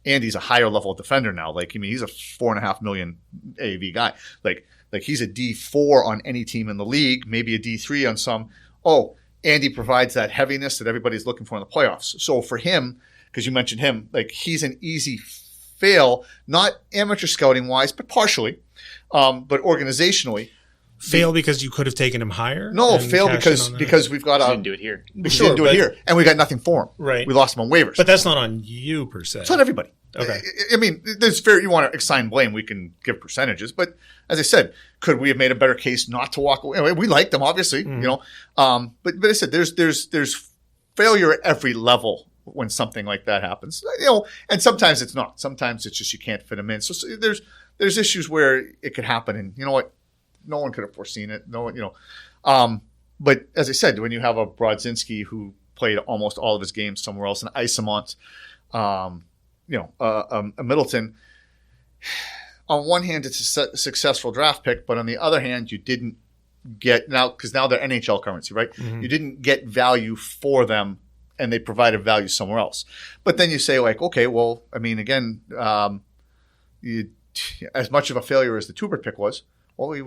Andy's a higher level defender now. Like, I mean, he's a $4.5 million AAV guy. Like he's a D4 on any team in the league, maybe a D3 on some. Oh, Andy provides that heaviness that everybody's looking for in the playoffs. So for him, because you mentioned him, like, he's an easy fail, not amateur scouting wise, but partially, but organizationally. Fail because you could have taken him higher? No, fail because we've got We didn't do it here. we didn't do it here, and we got nothing for him. Right. We lost him on waivers. But that's not on you per se. It's not everybody. Okay. I mean, there's you want to assign blame, we can give percentages, but as I said, could we have made a better case not to walk away? We liked them, obviously, you know. But I said there's failure at every level when something like that happens, you know. And sometimes it's not. Sometimes it's just you can't fit them in. So there's issues where it could happen, and you know what, no one could have foreseen it. No one, you know. But as I said, when you have a Brodzinski who played almost all of his games somewhere else, an Isamont, you know, a Middleton. On one hand, it's a successful draft pick, but on the other hand, you didn't get because now they're NHL currency, right? You didn't get value for them, and they provided value somewhere else. But then you say, like, okay, well, I mean, again, as much of a failure as the Tubert pick was, well, he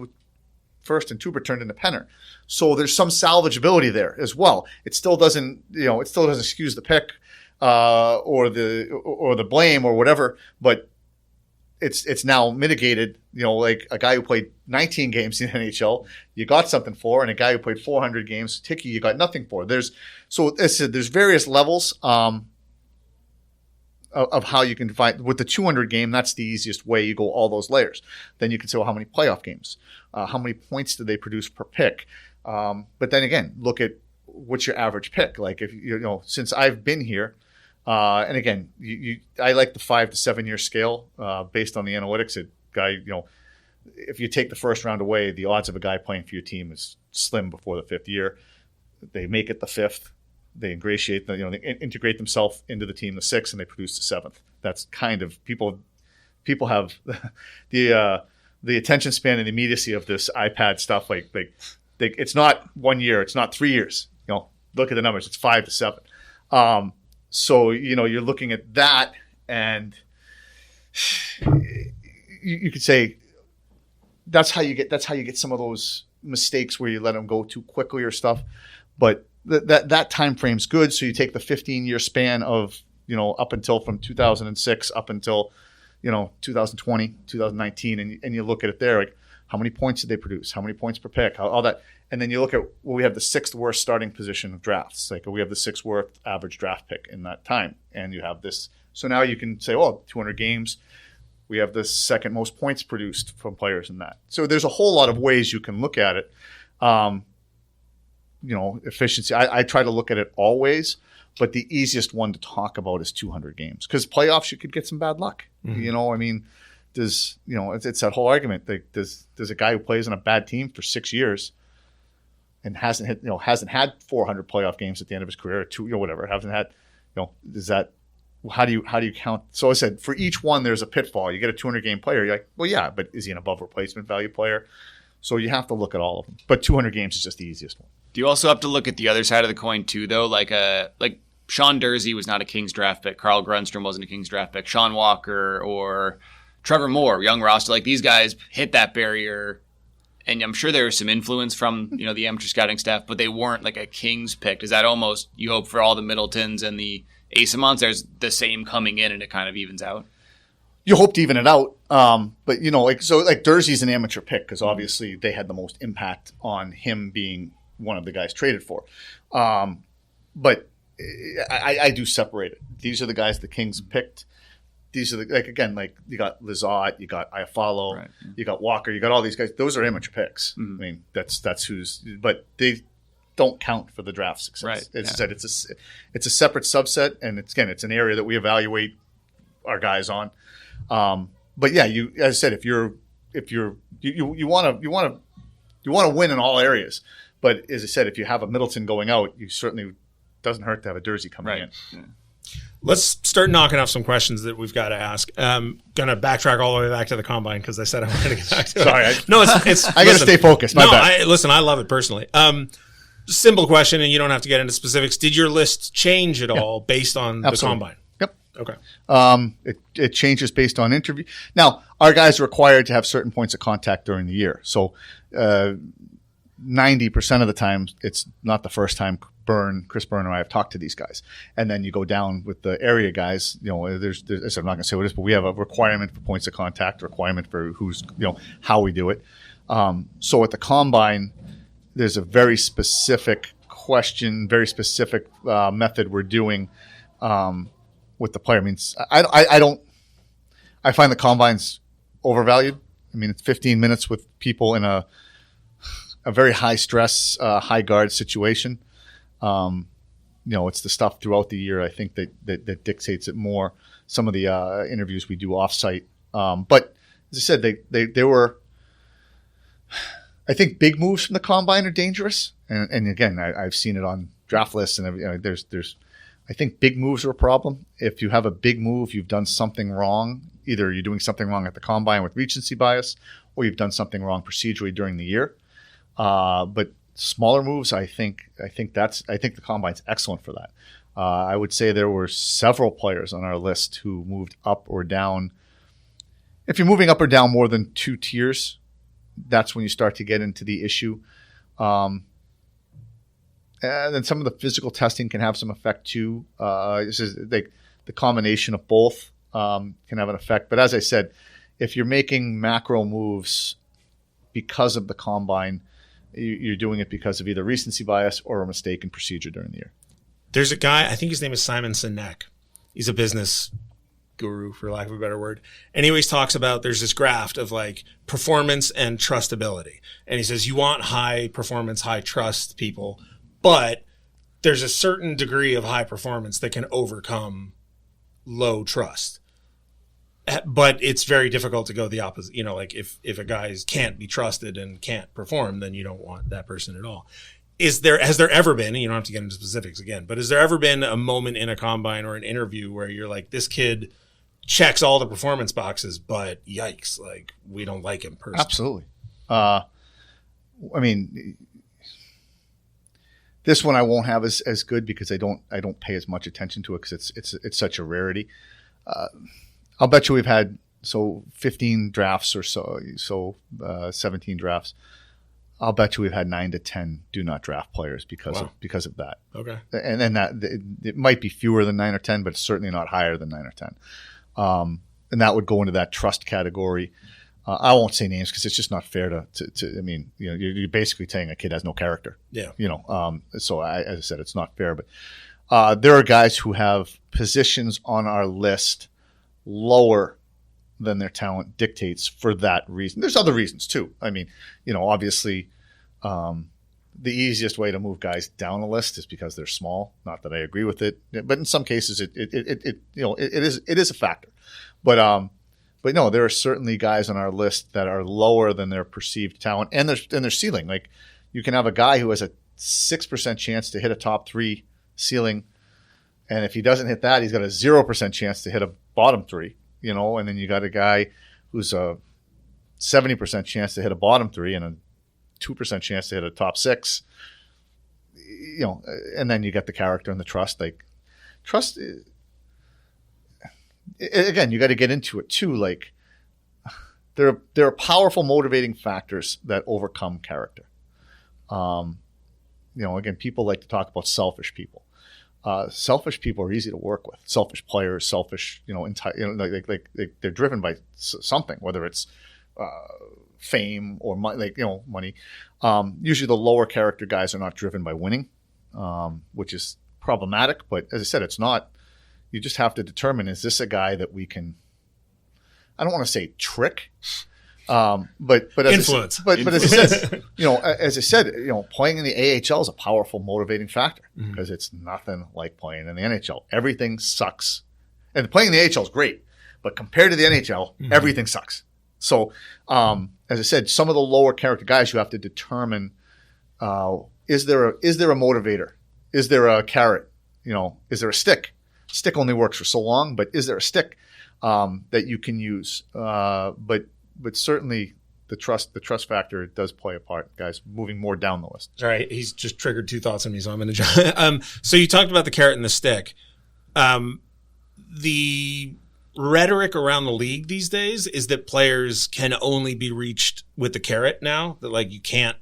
first and Tubert turned into Penner, so there's some salvageability there as well. It still doesn't, you know, excuse the pick or the blame or whatever, but it's now mitigated. You know, like a guy who played 19 games in the NHL, you got something for, and a guy who played 400 games, Ticky, you got nothing for. There's various levels of how you can find. With the 200 game, that's the easiest way. You go all those layers. Then you can say, well, how many playoff games? How many points did they produce per pick? But then again, look at what's your average pick. Like, if you know, since I've been here. And again, I like the 5 to 7 year scale based on the analytics. A guy, you know, if you take the first round away, the odds of a guy playing for your team is slim before the 5th year. They make it the 5th, they ingratiate, they integrate themselves into the team the 6th, and they produce the 7th. That's kind of people have the attention span and immediacy of this iPad stuff. Like it's not 1 year, it's not 3 years. You know, look at the numbers. It's 5 to 7. So, you know, you're looking at that, and you could say that's how you get some of those mistakes where you let them go too quickly or stuff. But that time frame's good. So you take the 15-year span of, you know, up until from 2006 up until, you know, 2020, 2019, and you look at it there, like, how many points did they produce? How many points per pick? All that. And then you look at, well, we have the 6th worst starting position of drafts. Like, we have the 6th worst average draft pick in that time. And you have this. So now you can say, oh, 200 games. We have the 2nd most points produced from players in that. So there's a whole lot of ways you can look at it. You know, efficiency. I try to look at it always, but the easiest one to talk about is 200 games. Because playoffs, you could get some bad luck. You know, I mean, it's that whole argument. Like, does a guy who plays on a bad team for 6 years and hasn't had 400 playoff games at the end of his career, or 2, you know, whatever, hasn't had, you know, is that, how do you count? So I said, for each one, there's a pitfall. You get a 200 game player, you're like, well, yeah, but is he an above replacement value player? So you have to look at all of them. But 200 games is just the easiest one. Do you also have to look at the other side of the coin too, though? Like Sean Dursey was not a Kings draft pick. Carl Grunstrom wasn't a Kings draft pick. Sean Walker or Trevor Moore, young roster, like, these guys hit that barrier, and I'm sure there was some influence from, you know, the amateur scouting staff, but they weren't like a Kings pick. Is that almost, you hope for all the Middletons and the Asamons, there's the same coming in and it kind of evens out? You hope to even it out. But, you know, like Dursey's an amateur pick because obviously they had the most impact on him being one of the guys traded for. But I do separate it. These are the guys the Kings picked. These are you got Lizotte, you got Iafallo, right, you got Walker, you got all these guys. Those are amateur picks. I mean, that's who's, but they don't count for the draft success. Right. It's a separate subset, and it's an area that we evaluate our guys on. But yeah, as I said, if you want to win in all areas, but as I said, if you have a Middleton going out, you certainly doesn't hurt to have a Dursey coming in. Yeah. Let's start knocking off some questions that we've got to ask. Going to backtrack all the way back to the combine because I said I wanted to get back to it. Sorry. It's I got to stay focused. My bad. I love it personally. Simple question, and you don't have to get into specifics. Did your list change at all based on the combine? Yep. Okay. It changes based on interview. Now, our guys are required to have certain points of contact during the year. So 90% of the time, it's not the first time Chris Byrne and I have talked to these guys. And then you go down with the area guys, there's I'm not going to say what it is, but we have a requirement for points of contact, a requirement for how we do it. So at the combine, there's a very specific question, very specific method we're doing with the player. I mean, I find the combines overvalued. I mean, it's 15 minutes with people in a very high stress, high guard situation. It's the stuff throughout the year, I think, that dictates it more. Some of the interviews we do offsite. But as I said, they were, I think big moves from the combine are dangerous. And again, I've seen it on draft lists and there's, I think big moves are a problem. If you have a big move, you've done something wrong. Either you're doing something wrong at the combine with recency bias, or you've done something wrong procedurally during the year. But smaller moves, I think the combine's excellent for that. I would say there were several players on our list who moved up or down. If you're moving up or down more than 2 tiers, that's when you start to get into the issue. And then some of the physical testing can have some effect too. This is like the combination of both can have an effect. But as I said, if you're making macro moves because of the combine, you're doing it because of either recency bias or a mistake in procedure during the year. There's a guy, I think his name is Simon Sinek. He's a business guru, for lack of a better word. And he always talks about there's this graph of like performance and trustability. And he says you want high performance, high trust people, but there's a certain degree of high performance that can overcome low trust. But it's very difficult to go the opposite. Like if a guy can't be trusted and can't perform, then you don't want that person at all. Has there ever been, and you don't have to get into specifics again, but has there ever been a moment in a combine or an interview where you're like, this kid checks all the performance boxes, but yikes, like we don't like him personally? Absolutely. I mean, this one I won't have as good because I don't pay as much attention to it because it's such a rarity. I'll bet you we've had 15 drafts or so 17 drafts. I'll bet you we've had 9 to 10 do not draft players because of that. Okay. And then it might be fewer than 9 or 10, but it's certainly not higher than 9 or 10. And that would go into that trust category. I won't say names because it's just not fair to I mean, you're basically saying a kid has no character. Yeah. So as I said, it's not fair, but there are guys who have positions on our list lower than their talent dictates for that reason. There's other reasons too. I mean, obviously, the easiest way to move guys down a list is because they're small. Not that I agree with it, but in some cases, it is a factor. But no, there are certainly guys on our list that are lower than their perceived talent and their ceiling. Like you can have a guy who has a 6% chance to hit a top 3 ceiling, and if he doesn't hit that, he's got a 0% chance to hit a bottom 3. And then you got a guy who's a 70% chance to hit a bottom 3 and a 2% chance to hit a top 6. And then you get the character and the trust. Like trust, again, you got to get into it too. Like there are powerful motivating factors that overcome character. Again, people like to talk about selfish people. Selfish people are easy to work with. Selfish players, selfish, like they're driven by something, whether it's fame or money. Usually, the lower character guys are not driven by winning, which is problematic. But as I said, it's not. You just have to determine: is this a guy that we can? I don't want to say trick, but influence. But as I said, playing in the AHL is a powerful motivating factor because it's nothing like playing in the NHL. Everything sucks, and playing in the AHL is great, but compared to the NHL, everything sucks. So, as I said, some of the lower character guys, you have to determine: is there a motivator? Is there a carrot? Is there a stick? Stick only works for so long, but is there a stick that you can use? But certainly the trust factor does play a part, guys, moving more down the list. All right. He's just triggered 2 thoughts in me, so I'm going to jump. So you talked about the carrot and the stick. the rhetoric around the league these days is that players can only be reached with the carrot now, that like you can't,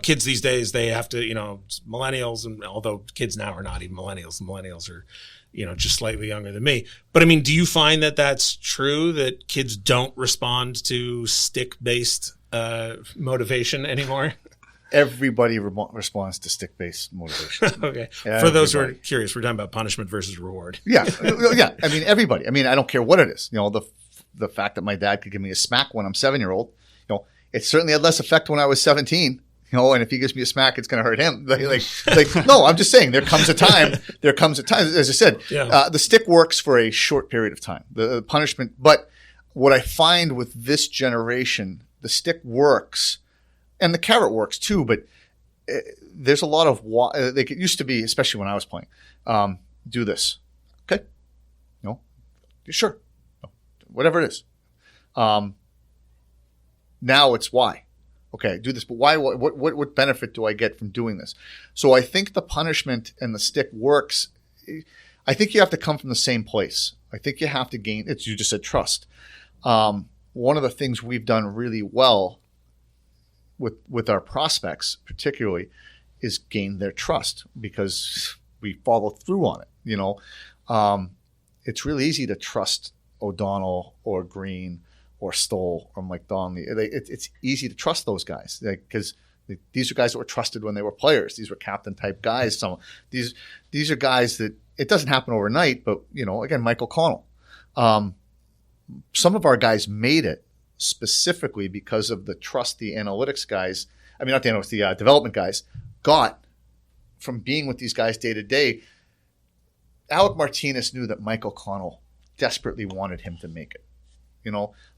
kids these days, they have to, millennials, and although kids now are not even millennials, the millennials are, just slightly younger than me. But I mean, do you find that that's true, that kids don't respond to stick-based motivation anymore? Everybody responds to stick-based motivation. Okay. For those who are curious, we're talking about punishment versus reward. Yeah. Yeah. I mean, everybody. I mean, I don't care what it is. The fact that my dad could give me a smack when I'm 7-year-old, it certainly had less effect when I was 17. And if he gives me a smack, it's going to hurt him. No, I'm just saying there comes a time, as I said, the stick works for a short period of time, the punishment. But what I find with this generation, the stick works and the carrot works too, but there's a lot of, it used to be, especially when I was playing, do this. Okay. Sure. No. Whatever it is. Now it's why. Okay, do this, but why? What benefit do I get from doing this? So I think the punishment and the stick works. I think you have to come from the same place. I think you have to gain, you just said trust. One of the things we've done really well with our prospects, particularly, is gain their trust because we follow through on it. It's really easy to trust O'Donnell or Green or Stoll or Mike Donnelly. It's easy to trust those guys because these are guys that were trusted when they were players. These were captain type guys. These are guys that it doesn't happen overnight, but again, Michael Connell. Some of our guys made it specifically because of the trust the analytics guys, not the analytics, the development guys got from being with these guys day to day. Alec Martinez knew that Michael Connell desperately wanted him to make it.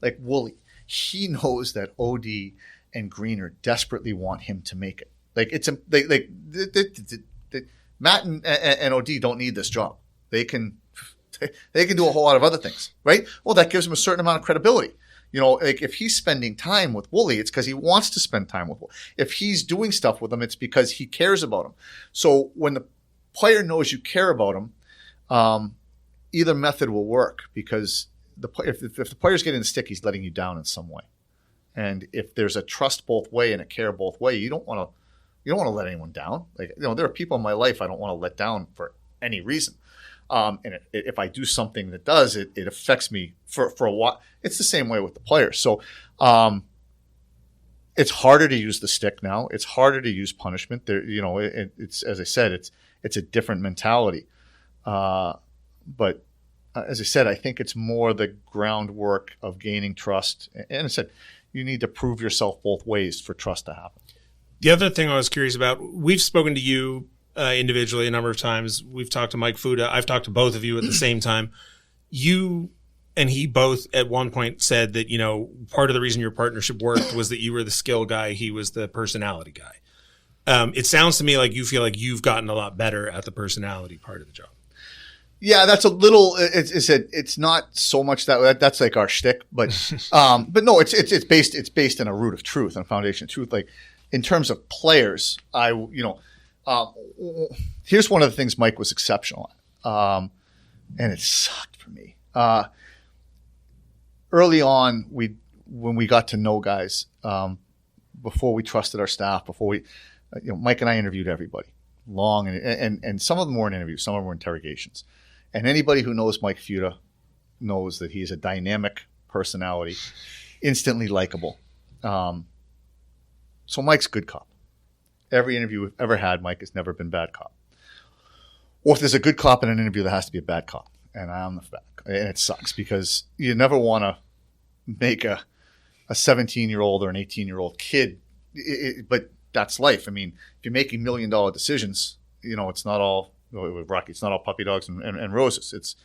Like Wooly, he knows that OD and Greener desperately want him to make it. Like Matt and OD don't need this job. They can do a whole lot of other things, right? Well, that gives him a certain amount of credibility. Like if he's spending time with Wooly, it's because he wants to spend time with Wooly. If he's doing stuff with him, it's because he cares about him. So when the player knows you care about him, either method will work because if the player's getting the stick, he's letting you down in some way. And if there's a trust both way and a care both way, you don't want to let anyone down. Like there are people in my life I don't want to let down for any reason. And if I do something that does, it affects me for a while. It's the same way with the players. So it's harder to use the stick now. It's harder to use punishment. It's as I said, it's a different mentality. But as I said, I think it's more the groundwork of gaining trust. And I said, you need to prove yourself both ways for trust to happen. The other thing I was curious about, we've spoken to you individually a number of times. We've talked to Mike Fuda. I've talked to both of you at the same time. You and he both at one point said that, part of the reason your partnership worked was that you were the skill guy. He was the personality guy. It sounds to me like you feel like you've gotten a lot better at the personality part of the job. Yeah, that's a little. It's not so much that's like our shtick, but no, it's based in a root of truth and a foundation of truth. Like in terms of players, here's one of the things Mike was exceptional at, and it sucked for me. Early on, when we got to know guys, before we trusted our staff, before we, Mike and I interviewed everybody long, and some of them weren't interviews, some of them were interrogations. And anybody who knows Mike Fuda knows that he's a dynamic personality, instantly likable. So Mike's good cop. Every interview we've ever had, Mike has never been bad cop. Or if there's a good cop in an interview, there has to be a bad cop. And I'm the back. And it sucks because you never want to make a 17-year-old or an 18-year-old kid. But that's life. I mean, if you're making $1 million decisions, it's not all with Rocky. It's not all puppy dogs and roses. It's,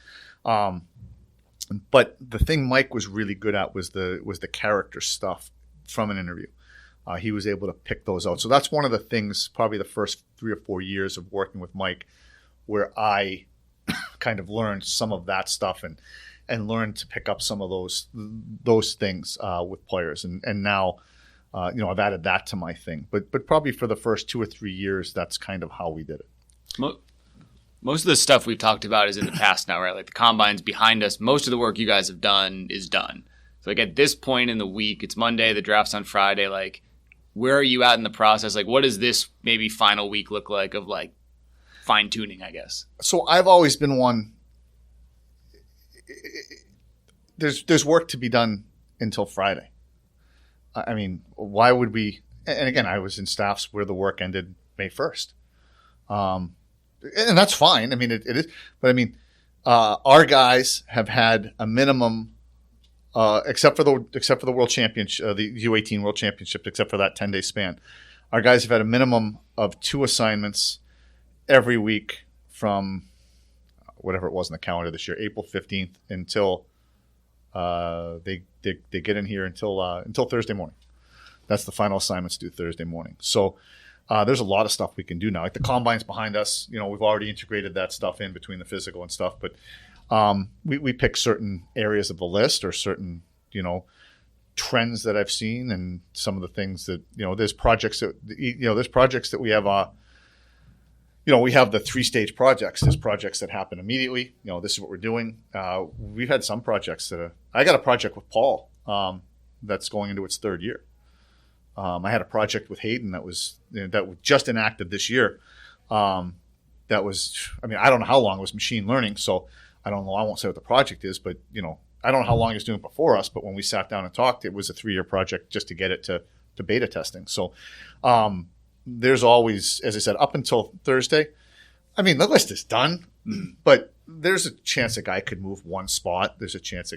but the thing Mike was really good at was the character stuff from an interview. He was able to pick those out. So that's one of the things, probably the first 3 or 4 years of working with Mike, where I kind of learned some of that stuff and learned to pick up some of those things with players. And now, I've added that to my thing. But probably for the first 2 or 3 years, that's kind of how we did it. Most of the stuff we've talked about is in the past now, right? Like the combine's behind us. Most of the work you guys have done is done. So like at this point in the week, it's Monday, the draft's on Friday. Like, where are you at in the process? Like, what does this maybe final week look like of like fine tuning, I guess? So I've always been one. There's work to be done until Friday. I mean, why would we? And again, I was in staffs where the work ended May 1st. And that's fine. I mean, it is. But I mean, our guys have had a minimum, except for the World Championship, the U18 World Championship, except for that 10-day span. Our guys have had a minimum of 2 assignments every week from whatever it was in the calendar this year, April 15th until they get in here until Thursday morning. That's the final assignments due Thursday morning. So there's a lot of stuff we can do now. Like the combine's behind us. You know, we've already integrated that stuff in between the physical and stuff. But we pick certain areas of the list or certain, you know, trends that I've seen and some of the things that, you know, there's projects that we have. You know, we have the 3-stage projects. There's projects that happen immediately. You know, this is what we're doing. We've had some projects I got a project with Paul that's going into its 3rd year. I had a project with Hayden that was just enacted this year. That was, I mean, I don't know how long it was machine learning, so I don't know. I won't say what the project is, but you know, I don't know how long he was doing it before us. But when we sat down and talked, it was a 3-year project just to get it to beta testing. So there's always, as I said, up until Thursday. I mean, the list is done, but there's a chance a guy could move one spot. There's a chance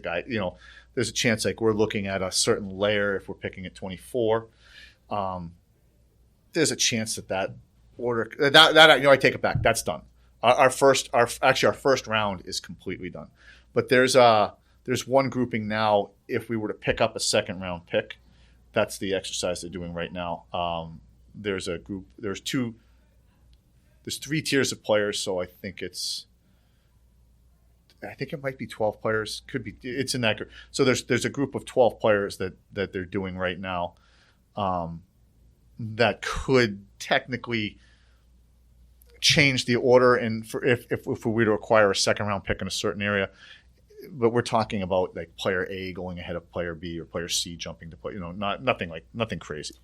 there's a chance like we're looking at a certain layer if we're picking at 24. There's a chance that order that you know, I take it back. That's done. Our first round is completely done. But there's one grouping now. If we were to pick up a 2nd round pick, that's the exercise they're doing right now. There's a group. There's 3 tiers of players. So I think it might be 12 players. Could be. It's in that group. So there's a group of 12 players that they're doing right now. That could technically change the order, and if we were to acquire a 2nd round pick in a certain area, but we're talking about like player A going ahead of player B or player C jumping to play. You know, nothing crazy.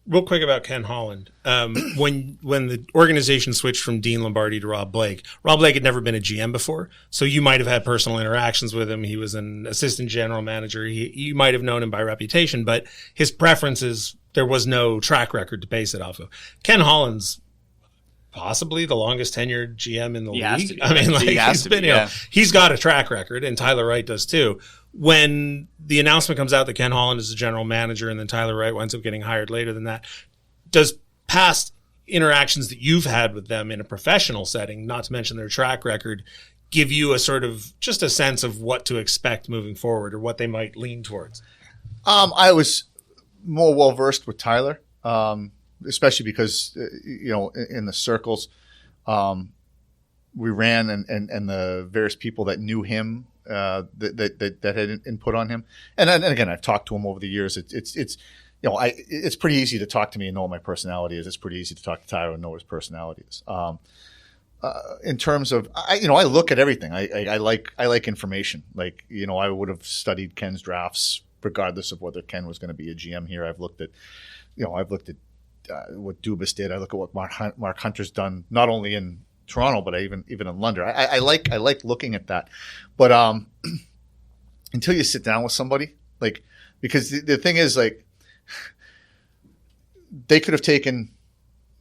Real quick about Ken Holland. When the organization switched from Dean Lombardi to Rob Blake had never been a GM before, so you might have had personal interactions with him. He was an assistant general manager. You might have known him by reputation, but his preferences, there was no track record to base it off of. Ken Holland's possibly the longest tenured GM in the league. I mean, like he's got a track record, and Tyler Wright does too. When the announcement comes out that Ken Holland is the general manager and then Tyler Wright winds up getting hired later than that, does past interactions that you've had with them in a professional setting, not to mention their track record, give you a sort of just a sense of what to expect moving forward or what they might lean towards? I was more well-versed with Tyler, especially because, you know, in the circles we ran and the various people that knew him, that had input on him, and again, I've talked to him over the years. It's you know, it's pretty easy to talk to me and know what my personality is. It's pretty easy to talk to Tyler and know what his personality is. In terms of, I look at everything. I like information. Like, you know, I would have studied Ken's drafts regardless of whether Ken was going to be a GM here. I've looked at what Dubas did. I look at what Mark Hunter's done, not only in Toronto, but even in London. I like looking at that, but until you sit down with somebody, like, because the thing is, like, they could have taken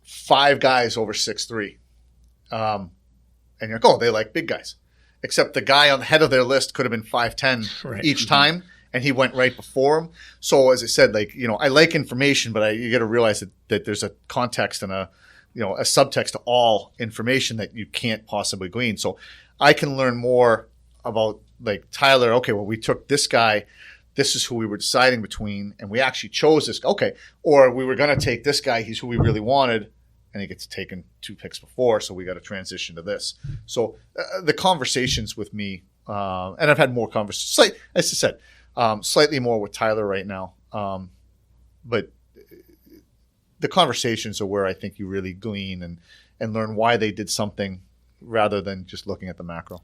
5 guys over 6'3", and you're like, oh, they like big guys, except the guy on the head of their list could have been 5'10" right. Each time, and he went right before him. So as I said, like, you know, I like information, but you got to realize that there's a context and a subtext to all information that you can't possibly glean. So I can learn more about, like, Tyler. Okay, well, we took this guy. This is who we were deciding between, and we actually chose this. Okay, or we were going to take this guy. He's who we really wanted, and he gets taken 2 picks before, so we got to transition to this. So the conversations with me, and I've had more conversations. As I said, slightly more with Tyler right now, but the conversations are where I think you really glean and learn why they did something rather than just looking at the macro.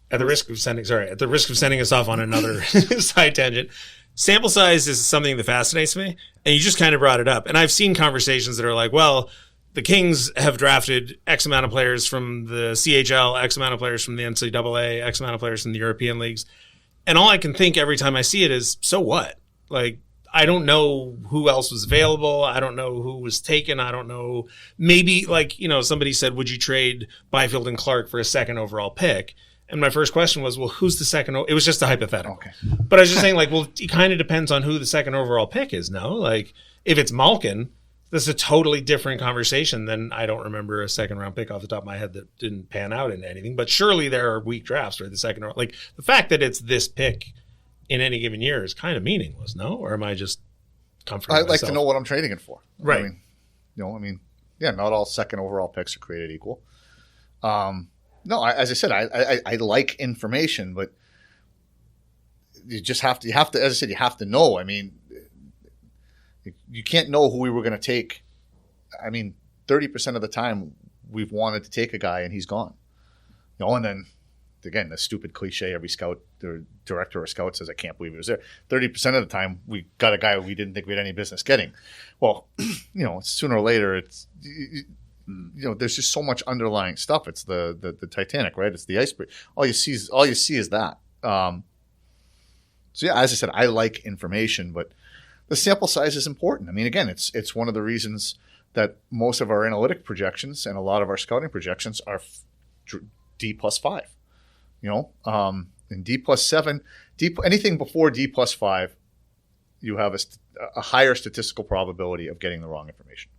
At the risk of sending us off on another side tangent, sample size is something that fascinates me, and you just kind of brought it up. And I've seen conversations that are like, well, the Kings have drafted X amount of players from the CHL, X amount of players from the NCAA, X amount of players from the European leagues. And all I can think every time I see it is, so what? Like, I don't know who else was available. I don't know who was taken. I don't know. Maybe, like, somebody said, would you trade Byfield and Clark for a second overall pick? And my first question was, well, who's the second? It was just a hypothetical. Okay. But I was just saying, like, well, it kind of depends on who the second overall pick is, no? Like, if it's Malkin, that's a totally different conversation than I don't remember a second round pick off the top of my head that didn't pan out into anything. But surely there are weak drafts where the second, like, the fact that it's this pick in any given year is kind of meaningless, no? Or am I just comforting I'd myself? like to know what I'm trading it for. Right. Not all second overall picks are created equal. No, as I said, I like information, but you have to, as I said, you have to know. I mean, you can't know who we were going to take. I mean, 30% of the time we've wanted to take a guy and he's gone. And then, again, the stupid cliche, every scout or director or scout says, I can't believe it was there. 30% of the time we got a guy we didn't think we had any business getting. Well, sooner or later there's just so much underlying stuff. It's the Titanic, right? It's the iceberg. All you see is that. So yeah, as I said, I like information, but the sample size is important. I mean, again, it's one of the reasons that most of our analytic projections and a lot of our scouting projections are D+5. And D+7, anything before D+5, you have a higher statistical probability of getting the wrong information.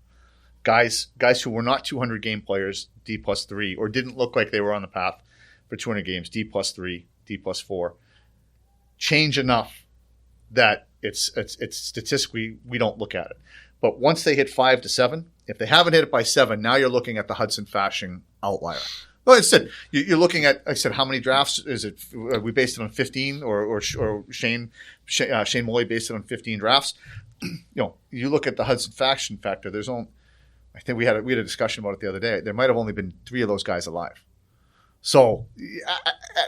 Guys who were not 200 game players, D+3, or didn't look like they were on the path for 200 games, D+3, D+4, change enough that it's statistically we don't look at it. But once they hit 5 to 7, if they haven't hit it by 7, now you're looking at the Hudson Fasching outlier. Well, instead, you're looking at, I said, how many drafts is it? Are we based it on 15, or Shane Molly based it on 15 drafts? You look at the Hudson Fasching factor. There's only, I think we had a discussion about it the other day. There might have only been 3 of those guys alive. So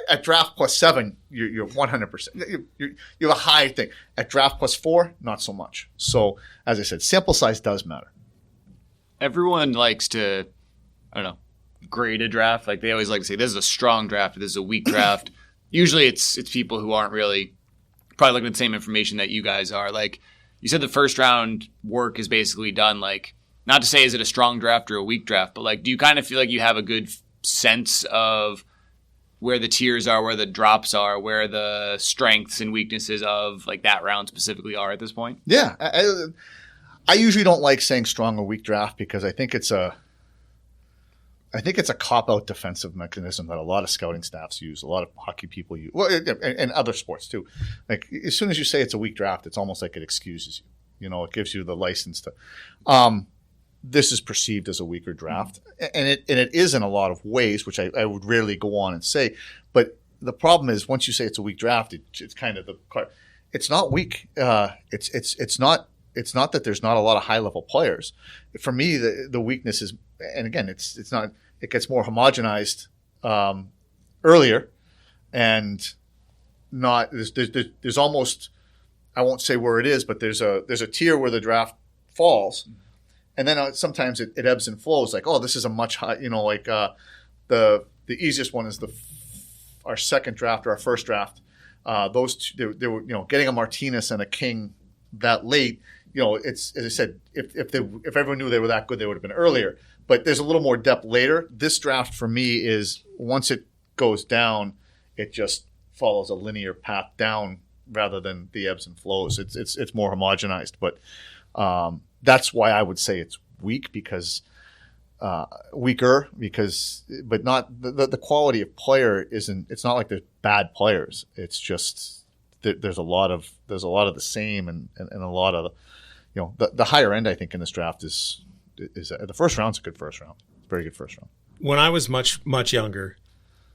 at draft +7, you're 100%. You have a high thing. At draft +4, not so much. So as I said, sample size does matter. Everyone likes to, I don't know, grade a draft. Like they always like to say, this is a strong draft, this is a weak draft. Usually it's people who aren't really probably looking at the same information that you guys are. Like you said, the first round work is basically done. Like, not to say is it a strong draft or a weak draft, but like, do you kind of feel like you have a good sense of where the tiers are, where the drops are, where the strengths and weaknesses of like that round specifically are at this point? Yeah. I usually don't like saying strong or weak draft because I think it's a cop-out defensive mechanism that a lot of scouting staffs use, a lot of hockey people use, well, and other sports too. Like as soon as you say it's a weak draft, it's almost like it excuses you. It gives you the license to. This is perceived as a weaker draft, and it is in a lot of ways, which I would rarely go on and say. But the problem is, once you say it's a weak draft, it's kind of it's not weak. It's not that there's not a lot of high level players. For me, the weakness is, and again, it's not. It gets more homogenized earlier, and not there's almost, I won't say where it is, but there's a tier where the draft falls. And then sometimes it ebbs and flows. Like, oh, this is a much high, the easiest one is our second draft or our first draft. Those two, they were, getting a Martinez and a King that late. It's, as I said, if everyone knew they were that good, they would have been earlier. But there's a little more depth later. This draft for me is once it goes down, it just follows a linear path down rather than the ebbs and flows. It's more homogenized, but. That's why I would say it's weak because but not the quality of player isn't. It's not like there's bad players. It's just there's a lot of the same and a lot of the higher end. I think in this draft is the first round's a good first round. It's a very good first round. When I was much younger,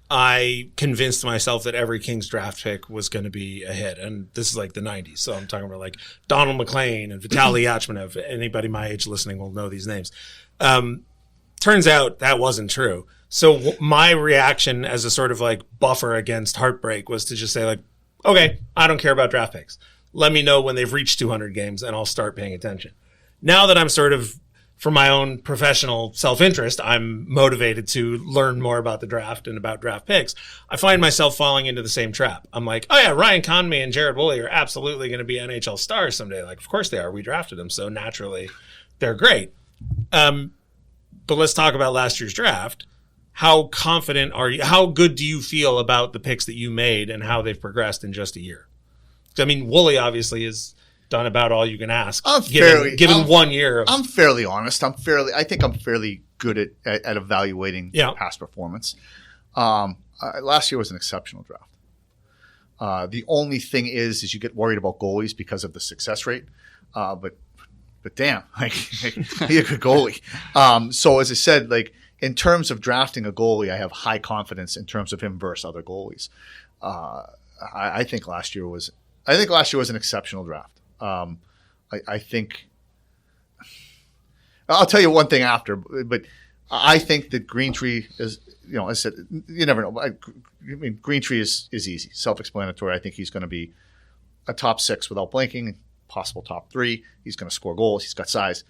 I convinced myself that every Kings draft pick was going to be a hit. And this is like the 90s. So I'm talking about like Donald McLean and Vitaly Yachmanev. Anybody my age listening will know these names. Turns out that wasn't true. So my reaction as a sort of like buffer against heartbreak was to just say like, okay, I don't care about draft picks. Let me know when they've reached 200 games and I'll start paying attention. Now that I'm sort of, for my own professional self-interest, I'm motivated to learn more about the draft and about draft picks. I find myself falling into the same trap. I'm like, oh yeah, Ryan Conmey and Jared Woolley are absolutely going to be NHL stars someday. Like, of course they are. We drafted them, so naturally they're great. But let's talk about last year's draft. How confident are you? How good do you feel about the picks that you made and how they've progressed in just a year? I mean, Woolley obviously has done about all you can ask. Given 1 year. I'm fairly honest. I think I'm fairly good at evaluating past performance. Last year was an exceptional draft. The only thing is you get worried about goalies because of the success rate. But damn, like he's a good goalie. So as I said, like in terms of drafting a goalie, I have high confidence in terms of him versus other goalies. I think last year was an exceptional draft. I think I'll tell you one thing after, but I think that Greentree is, I said, you never know. I mean, Greentree is easy, self-explanatory. I think he's going to be a top 6 without blinking, possible top 3. He's going to score goals. He's got size.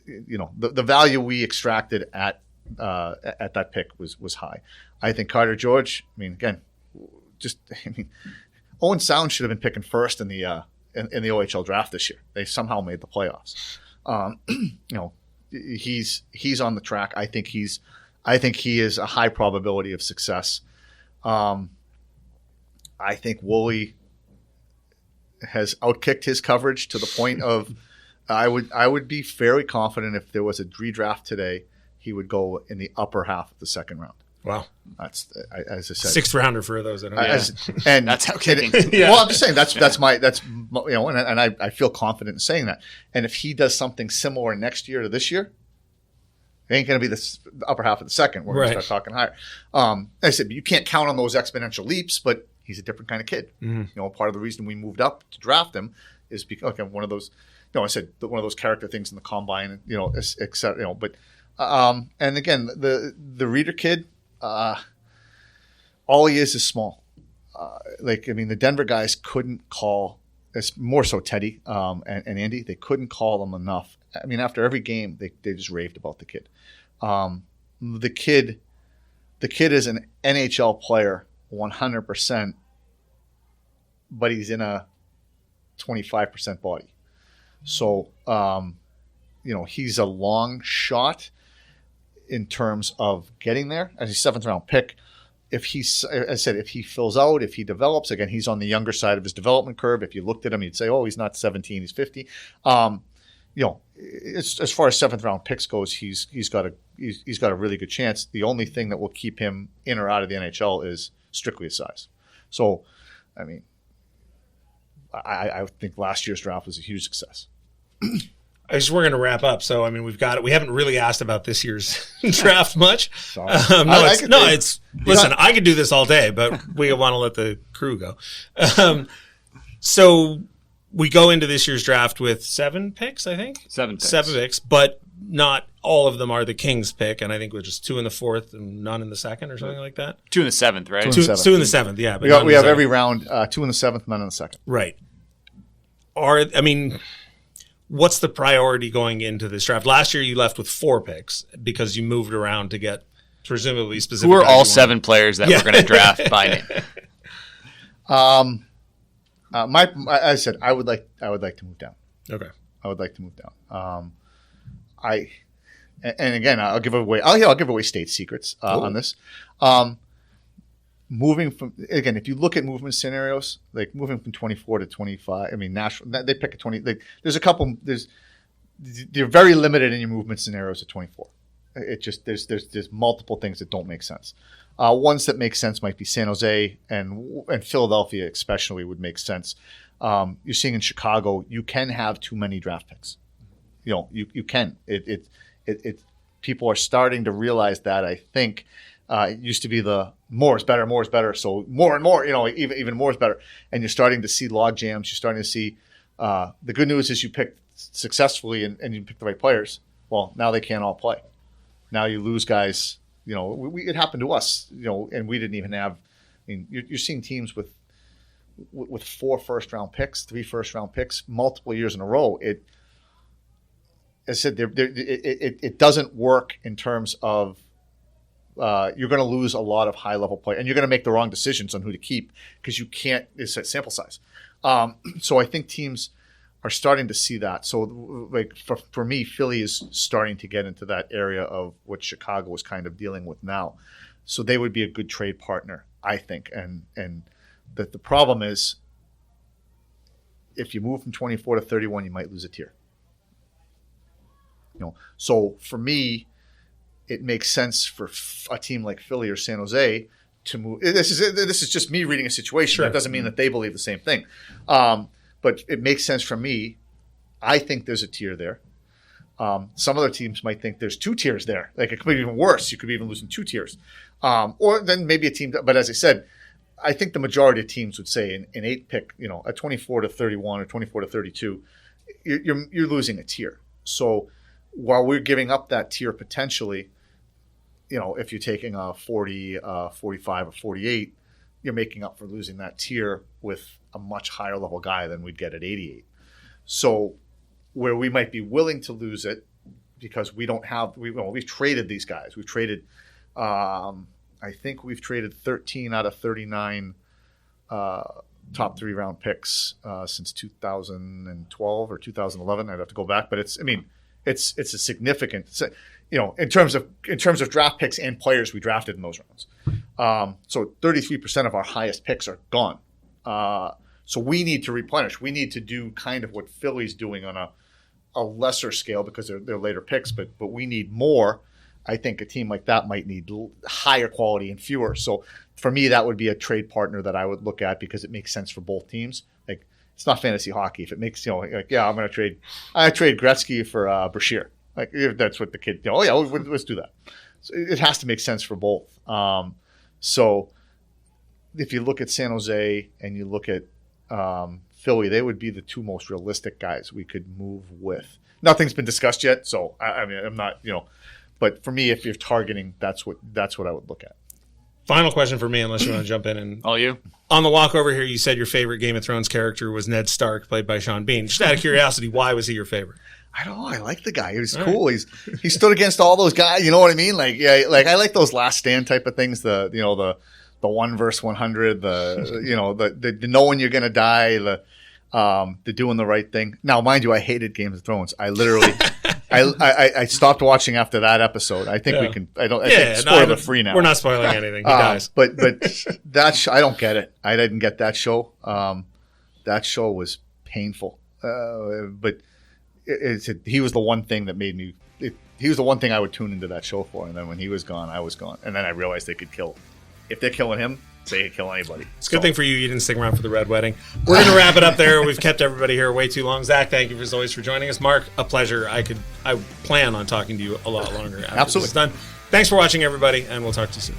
The value we extracted at that pick was high. I think Carter George. I mean, again, Owen Sound should have been picking first in the OHL draft this year. They somehow made the playoffs. He's on the track. I think he is a high probability of success. I think Woolley has outkicked his coverage to the point of I would be fairly confident if there was a redraft today, he would go in the upper half of the second round. Wow, that's as I said, 6th rounder for those that don't know. And that's how kidding. Well, I'm just saying and I feel confident in saying that. And if he does something similar next year to this year, it ain't going to be the upper half of the second. We're going to start talking higher. I said you can't count on those exponential leaps, but he's a different kind of kid. Mm-hmm. Part of the reason we moved up to draft him is because one of those. I said one of those character things in the combine, etc. But and again, the Reader kid. All he is small. The Denver guys couldn't call. It's more so Teddy and Andy. They couldn't call them enough. I mean, after every game, they just raved about the kid. The kid is an NHL player, 100%, but he's in a 25% body. So, he's a long shot in terms of getting there as a 7th round pick. If he fills out, if he develops, again, he's on the younger side of his development curve. If you looked at him, you'd say, oh, he's not 17, he's 50. As far as 7th round picks goes, he's got a really good chance. The only thing that will keep him in or out of the NHL is strictly his size. So, I mean, I think last year's draft was a huge success. We're going to wrap up. So, I mean, we haven't really asked about this year's draft much. Sorry. Listen, I could do this all day, but we want to let the crew go. So we go into this year's draft with 7 picks, I think. 7 picks. 7 picks, but not all of them are the Kings pick. And I think we're just 2 in the 4th and none in the 2nd or something like that. 2 in the 7th, right? 2 in the 7th, yeah. But we have every round, 2 in the 7th, none in the 2nd. Right. What's the priority going into this draft? Last year you left with 4 picks because you moved around to get presumably specific. Who are all 7 players that we're going to draft by name? As I said, I would like to move down. Okay. I would like to move down. And again, I'll give away state secrets on this. Moving from, again, if you look at movement scenarios, like moving from 24 to 25, I mean, Nashville, they pick a 20. There's a couple. They're very limited in your movement scenarios at 24. It just there's multiple things that don't make sense. Ones that make sense might be San Jose and Philadelphia, especially would make sense. You're seeing in Chicago, you can have too many draft picks. You can. It people are starting to realize that. I think. It used to be the more is better. So more and more, even more is better. And you're starting to see log jams. You're starting to see the good news is you picked successfully and you picked the right players. Well, now they can't all play. Now you lose guys it happened to us, and we didn't even have. I mean, you're seeing teams with 4 first-round picks, 3 first-round picks, multiple years in a row. As I said, it doesn't work in terms of you're going to lose a lot of high-level play, and you're going to make the wrong decisions on who to keep because you can't. It's a sample size. So I think teams are starting to see that. So, like for me, Philly is starting to get into that area of what Chicago is kind of dealing with now. So they would be a good trade partner, I think, and that the problem is if you move from 24 to 31, you might lose a tier. So for me, it makes sense for a team like Philly or San Jose to move. This is just me reading a situation. Sure. That doesn't mean that they believe the same thing. But it makes sense for me. I think there's a tier there. Some other teams might think there's 2 tiers there. Like it could be even worse. You could be even losing 2 tiers. Or then maybe a team. But as I said, I think the majority of teams would say an 8 pick, a 24 to 31 or 24 to 32, you're losing a tier. So while we're giving up that tier potentially, if you're taking a 40, 45, or 48, you're making up for losing that tier with a much higher level guy than we'd get at 88. So where we might be willing to lose it because we don't have, we've traded these guys. We've traded, I think we've traded 13 out of 39 top 3 round picks since 2012 or 2011. I'd have to go back, but it's a significant, in terms of draft picks and players we drafted in those rounds. So 33% of our highest picks are gone. So we need to replenish. We need to do kind of what Philly's doing on a lesser scale because they're later picks, but we need more. I think a team like that might need higher quality and fewer. So for me, that would be a trade partner that I would look at because it makes sense for both teams. Like it's not fantasy hockey. If it makes, I'm going to trade Gretzky for Brashear. Like if that's what the kid, let's do that. So it has to make sense for both. So if you look at San Jose and you look at Philly, they would be the 2 most realistic guys we could move with. Nothing's been discussed yet, so I'm not, but for me, if you're targeting, that's what I would look at. Final question for me, unless you want to jump in. And all you. On the walk over here, you said your favorite Game of Thrones character was Ned Stark, played by Sean Bean. Just out of curiosity, why was he your favorite? I don't know. I like the guy. He was cool. Right. He stood against all those guys. You know what I mean? Like, yeah, like I like those Last Stand type of things. The 1 versus 100. The knowing you're gonna die. The doing the right thing. Now, mind you, I hated Game of Thrones. I literally, I stopped watching after that episode. I think we can. I think spoiler free now. We're not spoiling anything. He dies. But that I don't get it. I didn't get that show. That show was painful. But he was the one thing that made me. He was the one thing I would tune into that show for. And then when he was gone, I was gone. And then I realized they could kill. If they're killing him, they could kill anybody. It's a good thing for you didn't stick around for the Red Wedding. We're going to wrap it up there. We've kept everybody here way too long. Zach, thank you as always for joining us. Mark, a pleasure. I plan on talking to you a lot longer after this is done. Thanks for watching, everybody, and we'll talk to you soon.